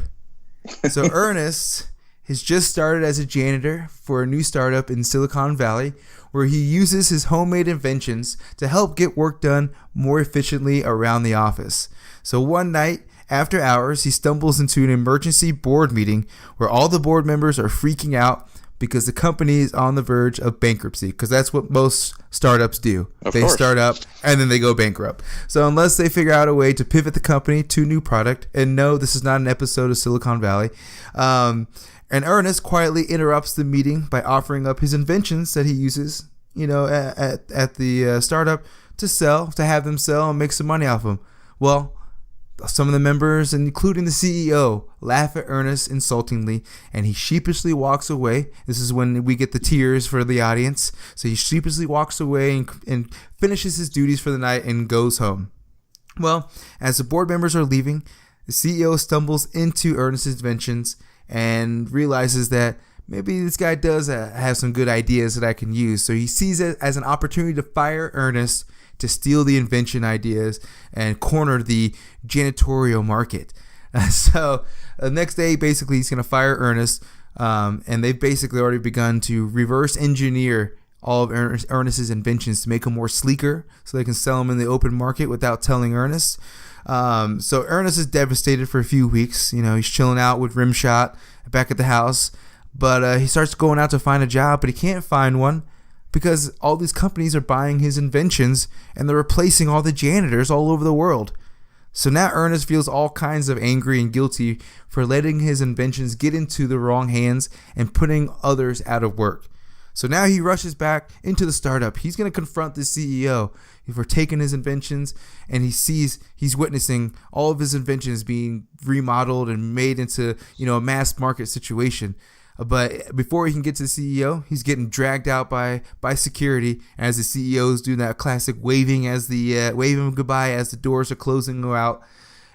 So Ernest has just started as a janitor for a new startup in Silicon Valley, where he uses his homemade inventions to help get work done more efficiently around the office. So one night, after hours, he stumbles into an emergency board meeting where all the board members are freaking out because the company is on the verge of bankruptcy, because that's what most startups do. They start up and then they go bankrupt. So unless they figure out a way to pivot the company to a new product, and no, this is not an episode of Silicon Valley, and Ernest quietly interrupts the meeting by offering up his inventions that he uses, at the startup to have them sell and make some money off them. Well, some of the members, including the CEO, laugh at Ernest insultingly, and he sheepishly walks away. This is when we get the tears for the audience. So he sheepishly walks away and finishes his duties for the night and goes home. Well, as the board members are leaving, the CEO stumbles into Ernest's inventions and realizes that maybe this guy does have some good ideas that I can use. So he sees it as an opportunity to fire Ernest, to steal the invention ideas and corner the janitorial market. So the next day, basically, he's going to fire Ernest, and they've basically already begun to reverse engineer all of Ernest's inventions to make them more sleeker so they can sell them in the open market without telling Ernest. So Ernest is devastated for a few weeks. He's chilling out with Rimshot back at the house, but he starts going out to find a job, but he can't find one, because all these companies are buying his inventions and they're replacing all the janitors all over the world. So now Ernest feels all kinds of angry and guilty for letting his inventions get into the wrong hands and putting others out of work. So now he rushes back into the startup. He's going to confront the CEO for taking his inventions, and he's witnessing all of his inventions being remodeled and made into, a mass market situation. But before he can get to the CEO, he's getting dragged out by security as the CEO is doing that classic waving him goodbye as the doors are closing out.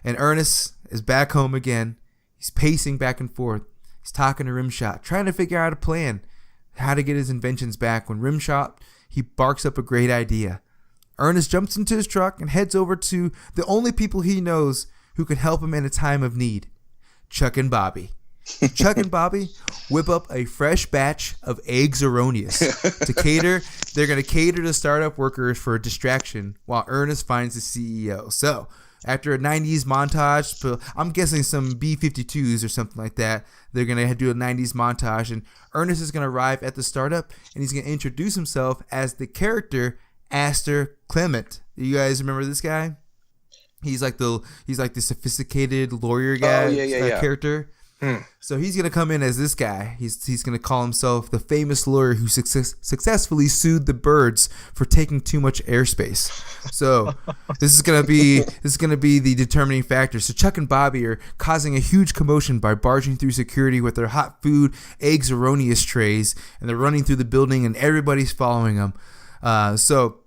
And Ernest is back home again. He's pacing back and forth. He's talking to Rimshot, trying to figure out a plan, how to get his inventions back. When Rimshot, he barks up a great idea. Ernest jumps into his truck and heads over to the only people he knows who can help him in a time of need, Chuck and Bobby. Chuck and Bobby whip up a fresh batch of eggs erroneous to cater. They're going to cater to startup workers for a distraction while Ernest finds the CEO. So after a 90s montage, I'm guessing some B-52s or something like that, they're going to do a 90s montage, and Ernest is going to arrive at the startup, and he's going to introduce himself as the character Aster Clement. You guys remember this guy? He's like the sophisticated lawyer guy character. So he's going to come in as this guy. He's going to call himself the famous lawyer who successfully sued the birds for taking too much airspace. So this is going to be the determining factor. So Chuck and Bobby are causing a huge commotion by barging through security with their hot food, eggs erroneous trays, and they're running through the building and everybody's following them. So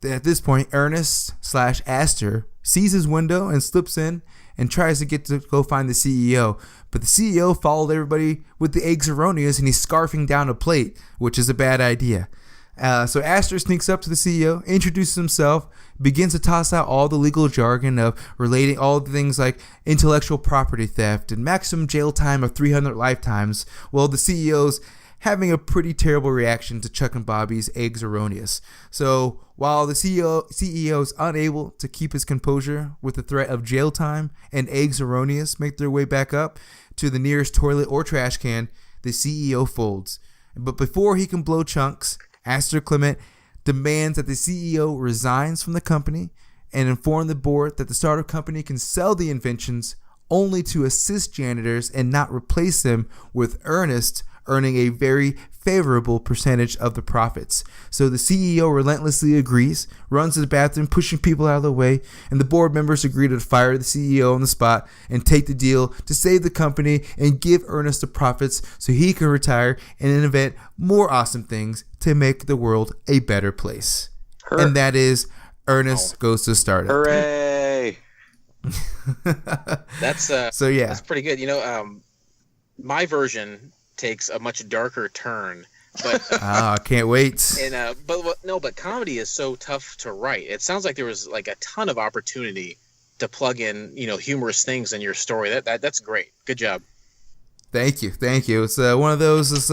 at this point, Ernest / Aster sees his window and slips in and tries to get to go find the CEO. But the CEO followed everybody with the eggs erroneous, and he's scarfing down a plate, which is a bad idea. So Aster sneaks up to the CEO, introduces himself, begins to toss out all the legal jargon of relating all the things like intellectual property theft and maximum jail time of 300 lifetimes. Well, the CEO's having a pretty terrible reaction to Chuck and Bobby's eggs erroneous. So while the CEO is unable to keep his composure with the threat of jail time and eggs erroneous make their way back up to the nearest toilet or trash can, the CEO folds. But before he can blow chunks, Aster Clement demands that the CEO resigns from the company and inform the board that the startup company can sell the inventions only to assist janitors and not replace them, with Ernest earning a very favorable percentage of the profits. So the CEO relentlessly agrees, runs to the bathroom, pushing people out of the way, and the board members agree to fire the CEO on the spot and take the deal to save the company and give Ernest the profits so he can retire and invent more awesome things to make the world a better place. And that is Ernest Goes to Startup. Hooray! That's so yeah, that's pretty good. You know, my version takes a much darker turn, but I can't wait. And but comedy is so tough to write. It sounds like there was like a ton of opportunity to plug in, you know, humorous things in your story. That's great. Good job. Thank you. It's one of those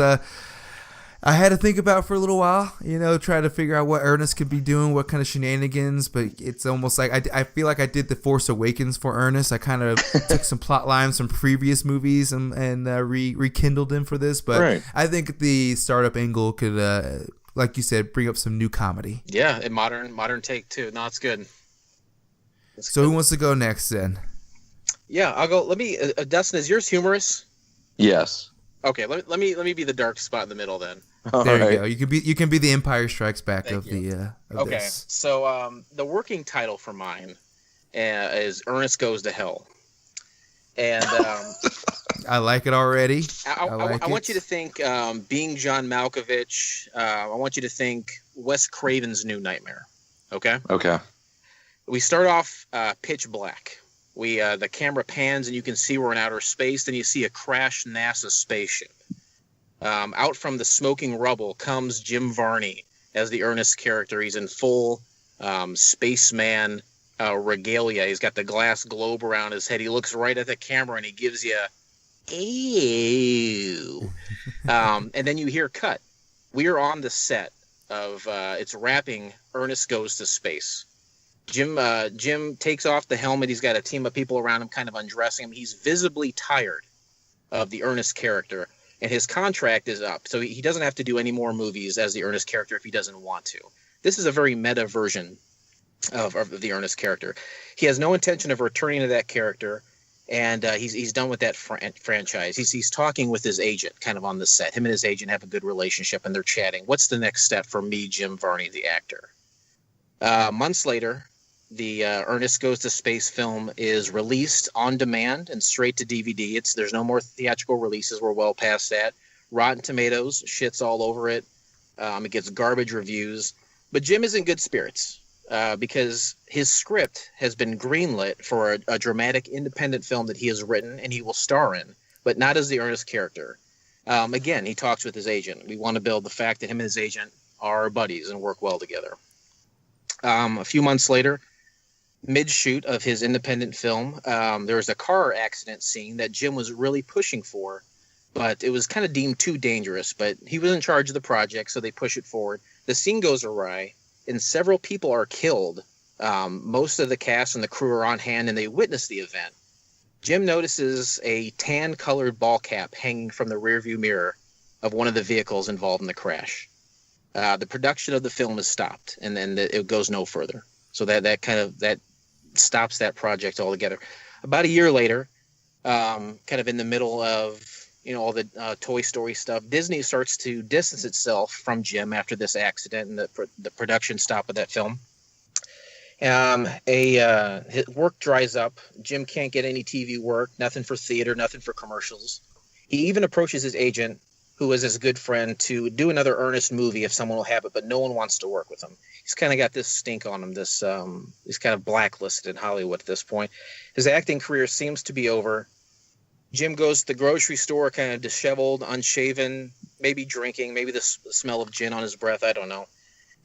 I had to think about for a little while, you know, try to figure out what Ernest could be doing, what kind of shenanigans, but it's almost like I feel like I did The Force Awakens for Ernest. I kind of took some plot lines from previous movies and rekindled them for this, but I think the startup angle could, like you said, bring up some new comedy. Yeah, a modern take too. No, it's good. So who wants to go next then? Yeah, I'll go. Let me, Dustin, is yours humorous? Yes. Okay, let me be the dark spot in the middle then. There you go. You can be the Empire Strikes Back Thank of you. the. Okay, this. so the working title for mine is Ernest Goes to Hell, and I like it already. I want you to think being John Malkovich. I want you to think Wes Craven's New Nightmare. Okay. Okay. We start off pitch black. The camera pans and you can see we're in outer space. Then you see a crashed NASA spaceship. Out from the smoking rubble comes Jim Varney as the Ernest character. He's in full spaceman regalia. He's got the glass globe around his head. He looks right at the camera and he gives you ew. And then you hear cut. We are on the set of it's wrapping Ernest Goes to Space. Jim takes off the helmet. He's got a team of people around him kind of undressing him. He's visibly tired of the Ernest character, and his contract is up. So he doesn't have to do any more movies as the Ernest character if he doesn't want to. This is a very meta version of the Ernest character. He has no intention of returning to that character, and he's done with that franchise. He's talking with his agent kind of on the set. Him and his agent have a good relationship, and they're chatting. What's the next step for me, Jim Varney, the actor? Months later, the Ernest Goes to Space film is released on demand and straight to DVD. There's no more theatrical releases. We're well past that. Rotten Tomatoes shits all over it. It gets garbage reviews. But Jim is in good spirits because his script has been greenlit for a dramatic independent film that he has written and he will star in, but not as the Ernest character. Again, he talks with his agent. We want to build the fact that him and his agent are buddies and work well together. A few months later, mid-shoot of his independent film, there was a car accident scene that Jim was really pushing for, but it was kind of deemed too dangerous. But he was in charge of the project, so they push it forward. The scene goes awry, and several people are killed. Most of the cast and the crew are on hand, and they witness the event. Jim notices a tan-colored ball cap hanging from the rearview mirror of one of the vehicles involved in the crash. The production of the film is stopped, and then it goes no further. So that stops that project altogether. About a year later, kind of in the middle of all the Toy Story stuff, Disney starts to distance itself from Jim after this accident and the production stop of that film. His work dries up. Jim can't get any TV work, nothing for theater, nothing for commercials. He even approaches his agent, who is his good friend, to do another Ernest movie if someone will have it, but no one wants to work with him. He's kind of got this stink on him. He's kind of blacklisted in Hollywood at this point. His acting career seems to be over. Jim goes to the grocery store, kind of disheveled, unshaven, maybe drinking, maybe the smell of gin on his breath. I don't know.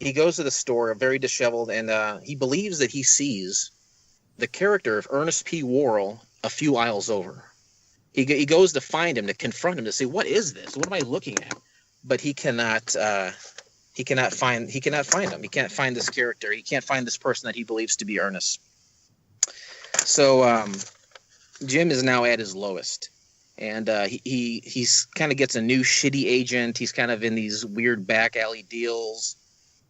He goes to the store, very disheveled, and he believes that he sees the character of Ernest P. Worrell a few aisles over. He goes to find him, to confront him, to say, "What is this? What am I looking at?" But he cannot find him. He can't find this character. He can't find this person that he believes to be Ernest. So Jim is now at his lowest, and he's kind of gets a new shitty agent. He's kind of in these weird back alley deals.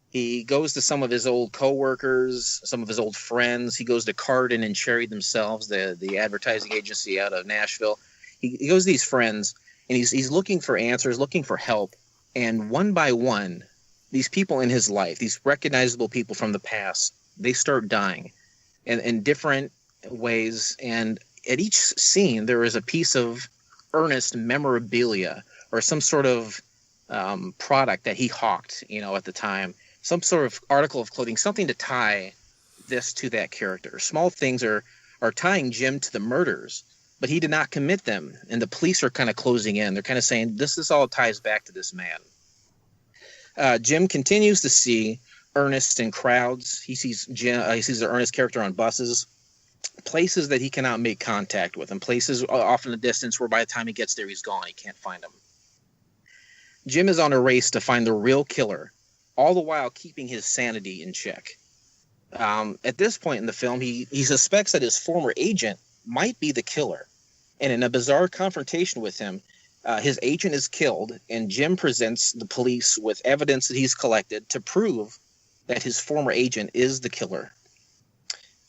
He goes to some of his old coworkers, some of his old friends. He goes to Cardin and Cherry themselves, the advertising agency out of Nashville. He goes to these friends, and he's looking for answers, looking for help. And one by one, these people in his life, these recognizable people from the past, they start dying in different ways. And at each scene, there is a piece of Ernest memorabilia or some sort of product that he hawked, at the time. Some sort of article of clothing, something to tie this to that character. Small things are tying Jim to the murders, but he did not commit them. And the police are kind of closing in. They're kind of saying, this all ties back to this man. Jim continues to see Ernest in crowds. He sees he sees the Ernest character on buses, places that he cannot make contact with, and places off in the distance where by the time he gets there, he's gone. He can't find him. Jim is on a race to find the real killer, all the while keeping his sanity in check. At this point in the film, he suspects that his former agent might be the killer. And in a bizarre confrontation with him, his agent is killed, and Jim presents the police with evidence that he's collected to prove that his former agent is the killer.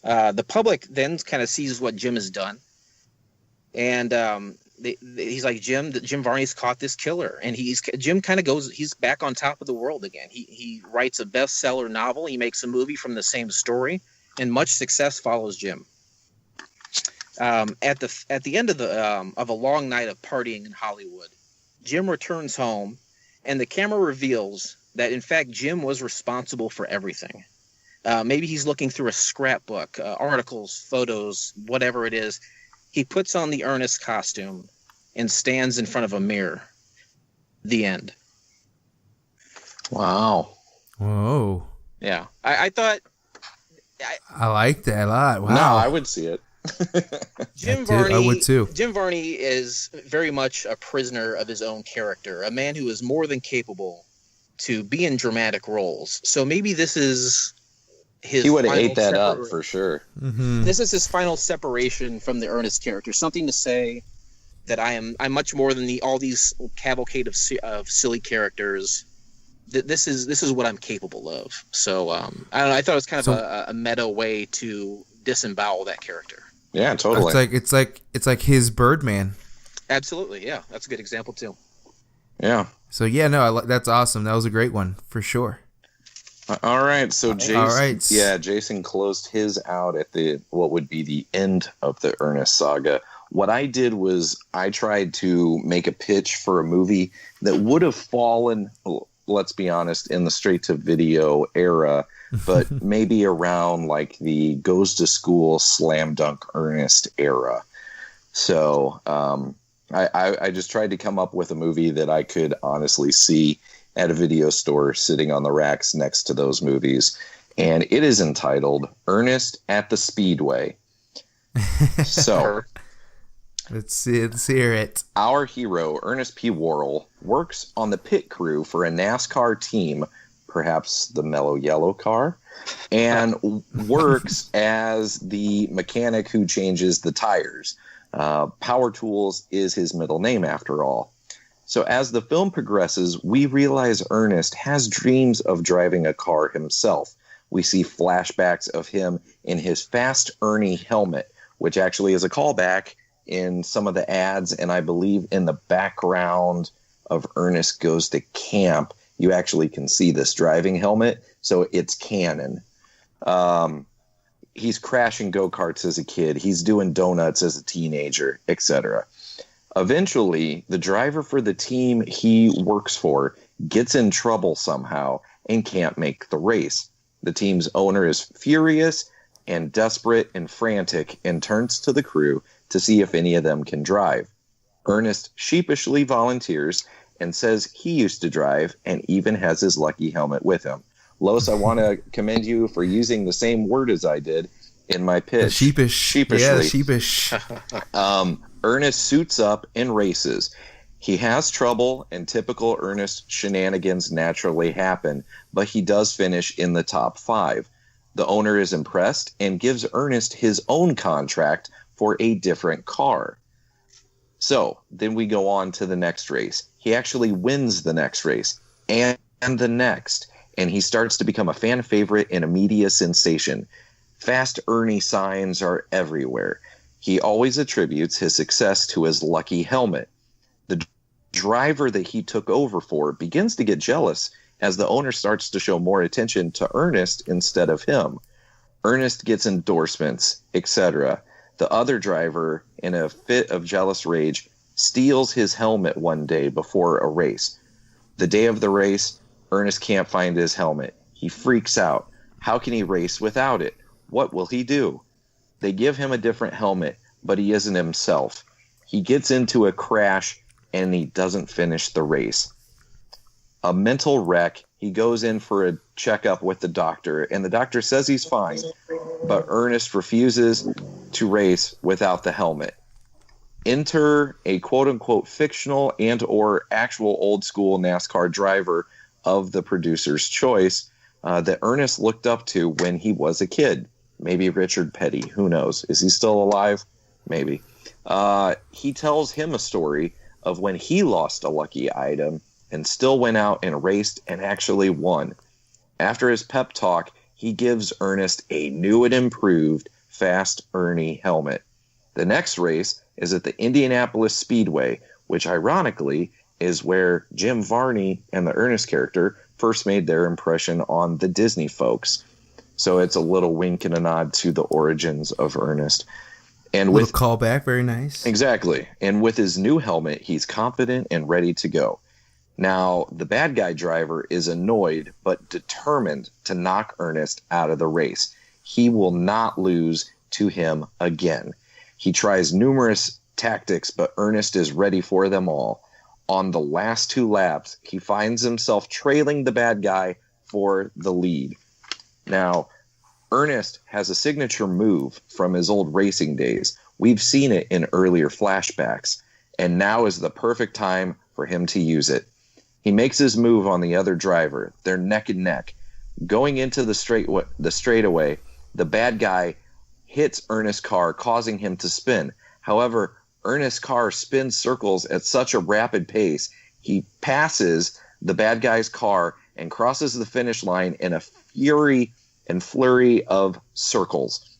The public then kind of sees what Jim has done. And he's like, Jim Varney's caught this killer. And Jim kind of goes, he's back on top of the world again. He writes a bestseller novel. He makes a movie from the same story, and much success follows Jim. At the end of a long night of partying in Hollywood, Jim returns home, and the camera reveals that in fact Jim was responsible for everything. Maybe he's looking through a scrapbook, articles, photos, whatever it is. He puts on the Ernest costume and stands in front of a mirror. The end. Wow. Whoa. Yeah, I thought. I liked that a lot. Wow. No, I would see it. Jim Varney, I would too. Jim Varney is very much a prisoner of his own character, a man who is more than capable to be in dramatic roles. So maybe this is his. He would have ate that up for sure. Mm-hmm. This is his final separation from the Ernest character. Something to say that I'm much more than all these cavalcade of silly characters. This is what I'm capable of. So I don't know. I thought it was kind of a meta way to disembowel that character. Yeah, totally. It's like his Birdman. Absolutely, yeah. That's a good example too. Yeah. So yeah, no, that's awesome. That was a great one for sure. All right, so Jason closed his out at what would be the end of the Ernest saga. What I did was I tried to make a pitch for a movie that would have fallen, let's be honest, in the straight-to-video era, but maybe around like the goes to school slam dunk Ernest era. So I just tried to come up with a movie that I could honestly see at a video store sitting on the racks next to those movies. And it is entitled Ernest at the Speedway. So let's hear it. Our hero, Ernest P. Worrell, works on the pit crew for a NASCAR team, perhaps the Mellow Yellow car, and works as the mechanic who changes the tires. Power Tools is his middle name, after all. So as the film progresses, we realize Ernest has dreams of driving a car himself. We see flashbacks of him in his Fast Ernie helmet, which actually is a callback in some of the ads, and I believe in the background of Ernest Goes to Camp, you actually can see this driving helmet, so it's canon. He's crashing go-karts as a kid. He's doing donuts as a teenager, etc. Eventually, the driver for the team he works for gets in trouble somehow and can't make the race. The team's owner is furious and desperate and frantic and turns to the crew to see if any of them can drive. Ernest sheepishly volunteers and says he used to drive and even has his lucky helmet with him. Los, I want to commend you for using the same word as I did in my pitch. Sheepishly. Yeah, sheepish. Ernest suits up and races. He has trouble, and typical Ernest shenanigans naturally happen, but he does finish in the top 5. The owner is impressed and gives Ernest his own contract for a different car. So then we go on to the next race. He actually wins the next race and the next, and he starts to become a fan favorite and a media sensation. Fast Ernie signs are everywhere. He always attributes his success to his lucky helmet. The driver that he took over for begins to get jealous as the owner starts to show more attention to Ernest instead of him. Ernest gets endorsements, etc. The other driver, in a fit of jealous rage, steals his helmet one day before a race. The day of the race, Ernest can't find his helmet. He freaks out. How can he race without it? What will he do? They give him a different helmet, but he isn't himself. He gets into a crash and he doesn't finish the race. A mental wreck, he goes in for a checkup with the doctor, and the doctor says he's fine, but Ernest refuses to race without the helmet. Enter a quote-unquote fictional and or actual old-school NASCAR driver of the producer's choice that Ernest looked up to when he was a kid. Maybe Richard Petty, who knows? Is he still alive? Maybe. He tells him a story of when he lost a lucky item and still went out and raced and actually won. After his pep talk, he gives Ernest a new and improved Fast Ernie helmet. The next race is at the Indianapolis Speedway, which ironically is where Jim Varney and the Ernest character first made their impression on the Disney folks. So it's a little wink and a nod to the origins of Ernest. And with callback, very nice. Exactly. And with his new helmet, he's confident and ready to go. Now, the bad guy driver is annoyed but determined to knock Ernest out of the race. He will not lose to him again. He tries numerous tactics, but Ernest is ready for them all. On the last 2 laps, he finds himself trailing the bad guy for the lead. Now, Ernest has a signature move from his old racing days. We've seen it in earlier flashbacks, and now is the perfect time for him to use it. He makes his move on the other driver. They're neck and neck. Going into the straightaway, the bad guy hits Ernest's car, causing him to spin. However, Ernest's car spins circles at such a rapid pace, he passes the bad guy's car and crosses the finish line in a fury and flurry of circles.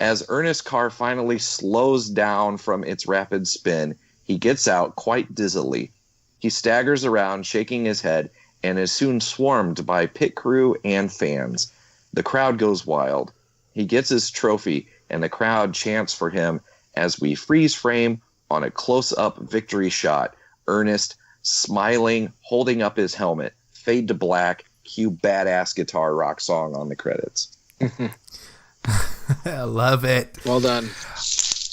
As Ernest's car finally slows down from its rapid spin, he gets out quite dizzily. He staggers around, shaking his head, and is soon swarmed by pit crew and fans. The crowd goes wild. He gets his trophy, and the crowd chants for him as we freeze frame on a close-up victory shot. Ernest, smiling, holding up his helmet. Fade to black. Cue badass guitar rock song on the credits. I love it. Well done.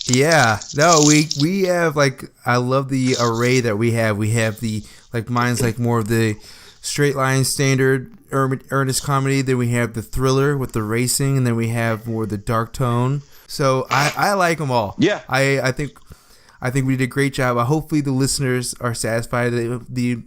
Yeah. No, we have I love the array that we have. We have the mine's more of the straight line standard Ernest comedy. Then we have the thriller with the racing, and then we have more of the dark tone. So I like them all. Yeah. I think we did a great job. Hopefully the listeners are satisfied.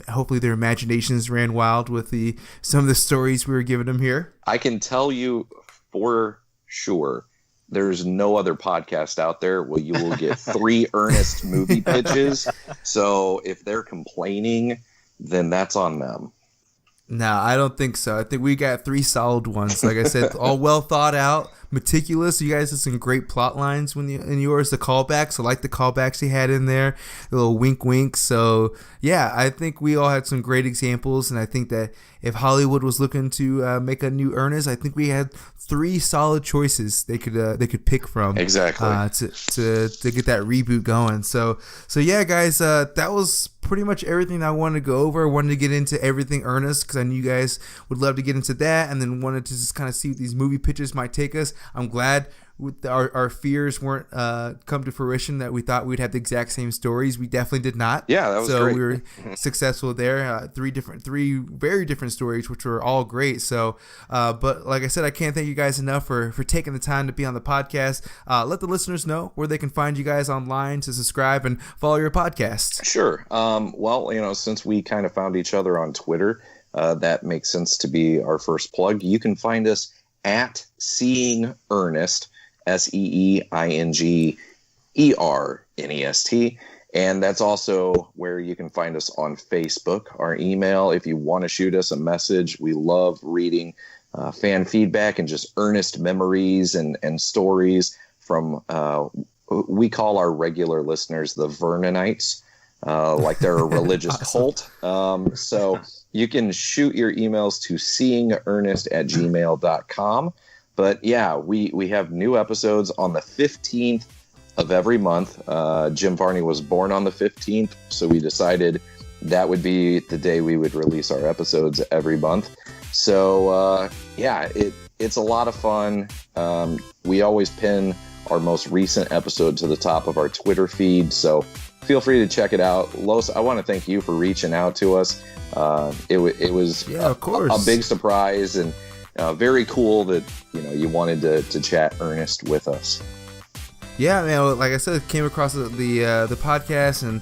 Hopefully their imaginations ran wild with some of the stories we were giving them here. I can tell you for sure there's no other podcast out there where you will get 3 Ernest movie pitches. So if they're complaining, then that's on them. No, I don't think so. I think we got 3 solid ones. Like I said, all well thought out, meticulous. You guys had some great plot lines in yours. The callbacks, I like the callbacks you had in there, the little wink wink. So yeah, I think we all had some great examples, and I think that if Hollywood was looking to make a new Ernest, I think we had 3 solid choices they could pick from exactly to get that reboot going. So yeah, guys, that was pretty much everything I wanted to go over. I wanted to get into everything Ernest because I knew you guys would love to get into that, and then wanted to just kind of see what these movie pitches might take us. I'm glad our fears weren't come to fruition, that we thought we'd have the exact same stories. We definitely did not. Yeah, that was great. We were successful there. 3 very different stories, which were all great. So, but like I said, I can't thank you guys enough for taking the time to be on the podcast. Let the listeners know where they can find you guys online to subscribe and follow your podcast. Sure. Well, since we kind of found each other on Twitter, that makes sense to be our first plug. You can find us at Seeing Ernest, SeeingErnest, and that's also where you can find us on Facebook. Our email, if you want to shoot us a message, we love reading fan feedback and just Ernest memories and stories from, we call our regular listeners the Vernonites, like they're a religious cult. So you can shoot your emails to seeingernest@gmail.com. But yeah, we have new episodes on the 15th of every month. Jim Varney was born on the 15th, so we decided that would be the day we would release our episodes every month. So it's a lot of fun. We always pin our most recent episode to the top of our Twitter feed, so feel free to check it out. Los, I want to thank you for reaching out to us. It was of course a big surprise, and very cool that you wanted to chat Ernest with us. Yeah, man. Like I said, came across the podcast, and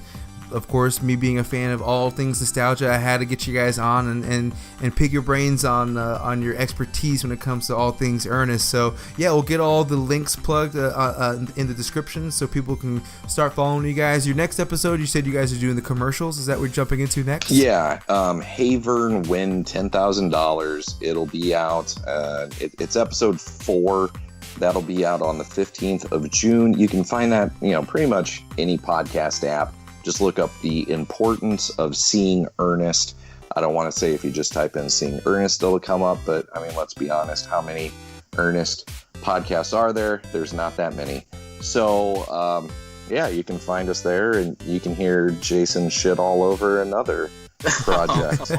of course, me being a fan of all things nostalgia, I had to get you guys on and pick your brains on your expertise when it comes to all things Ernest. So yeah, we'll get all the links plugged in the description so people can start following you guys. Your next episode, you said you guys are doing the commercials. Is that what we're jumping into next? Yeah. Hey Vern, win $10,000. It'll be out. It's episode 4. That'll be out on the 15th of June. You can find that pretty much any podcast app. Just look up The Importance of Seeing Ernest. I don't want to say if you just type in Seeing Ernest, it'll come up, but I mean, let's be honest. How many Ernest podcasts are there? There's not that many. So, you can find us there, and you can hear Jason shit all over another project.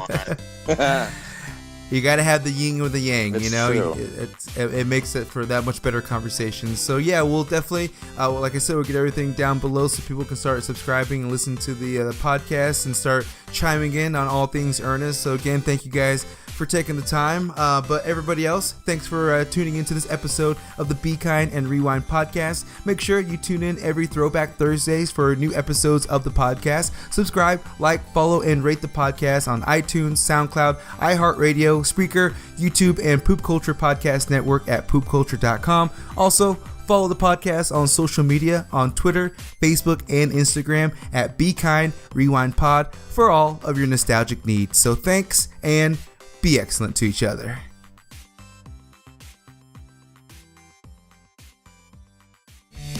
You got to have the yin with the yang, It's true. It makes it for that much better conversation. So yeah, we'll definitely, like I said, we'll get everything down below so people can start subscribing and listen to the podcast and start chiming in on all things Ernest. So again, thank you guys for taking the time. But everybody else, thanks for tuning into this episode of the Be Kind and Rewind podcast. Make sure you tune in every Throwback Thursdays for new episodes of the podcast. Subscribe, like, follow, and rate the podcast on iTunes, SoundCloud, iHeartRadio, Spreaker, YouTube, and Poop Culture Podcast Network at poopculture.com. Also, follow the podcast on social media on Twitter, Facebook, and Instagram at Be Kind Rewind Pod for all of your nostalgic needs. So thanks, and be excellent to each other.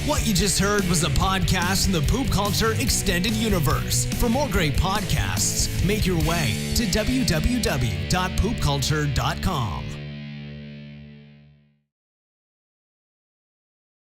What you just heard was a podcast in the Poop Culture Extended Universe. For more great podcasts, make your way to www.poopculture.com.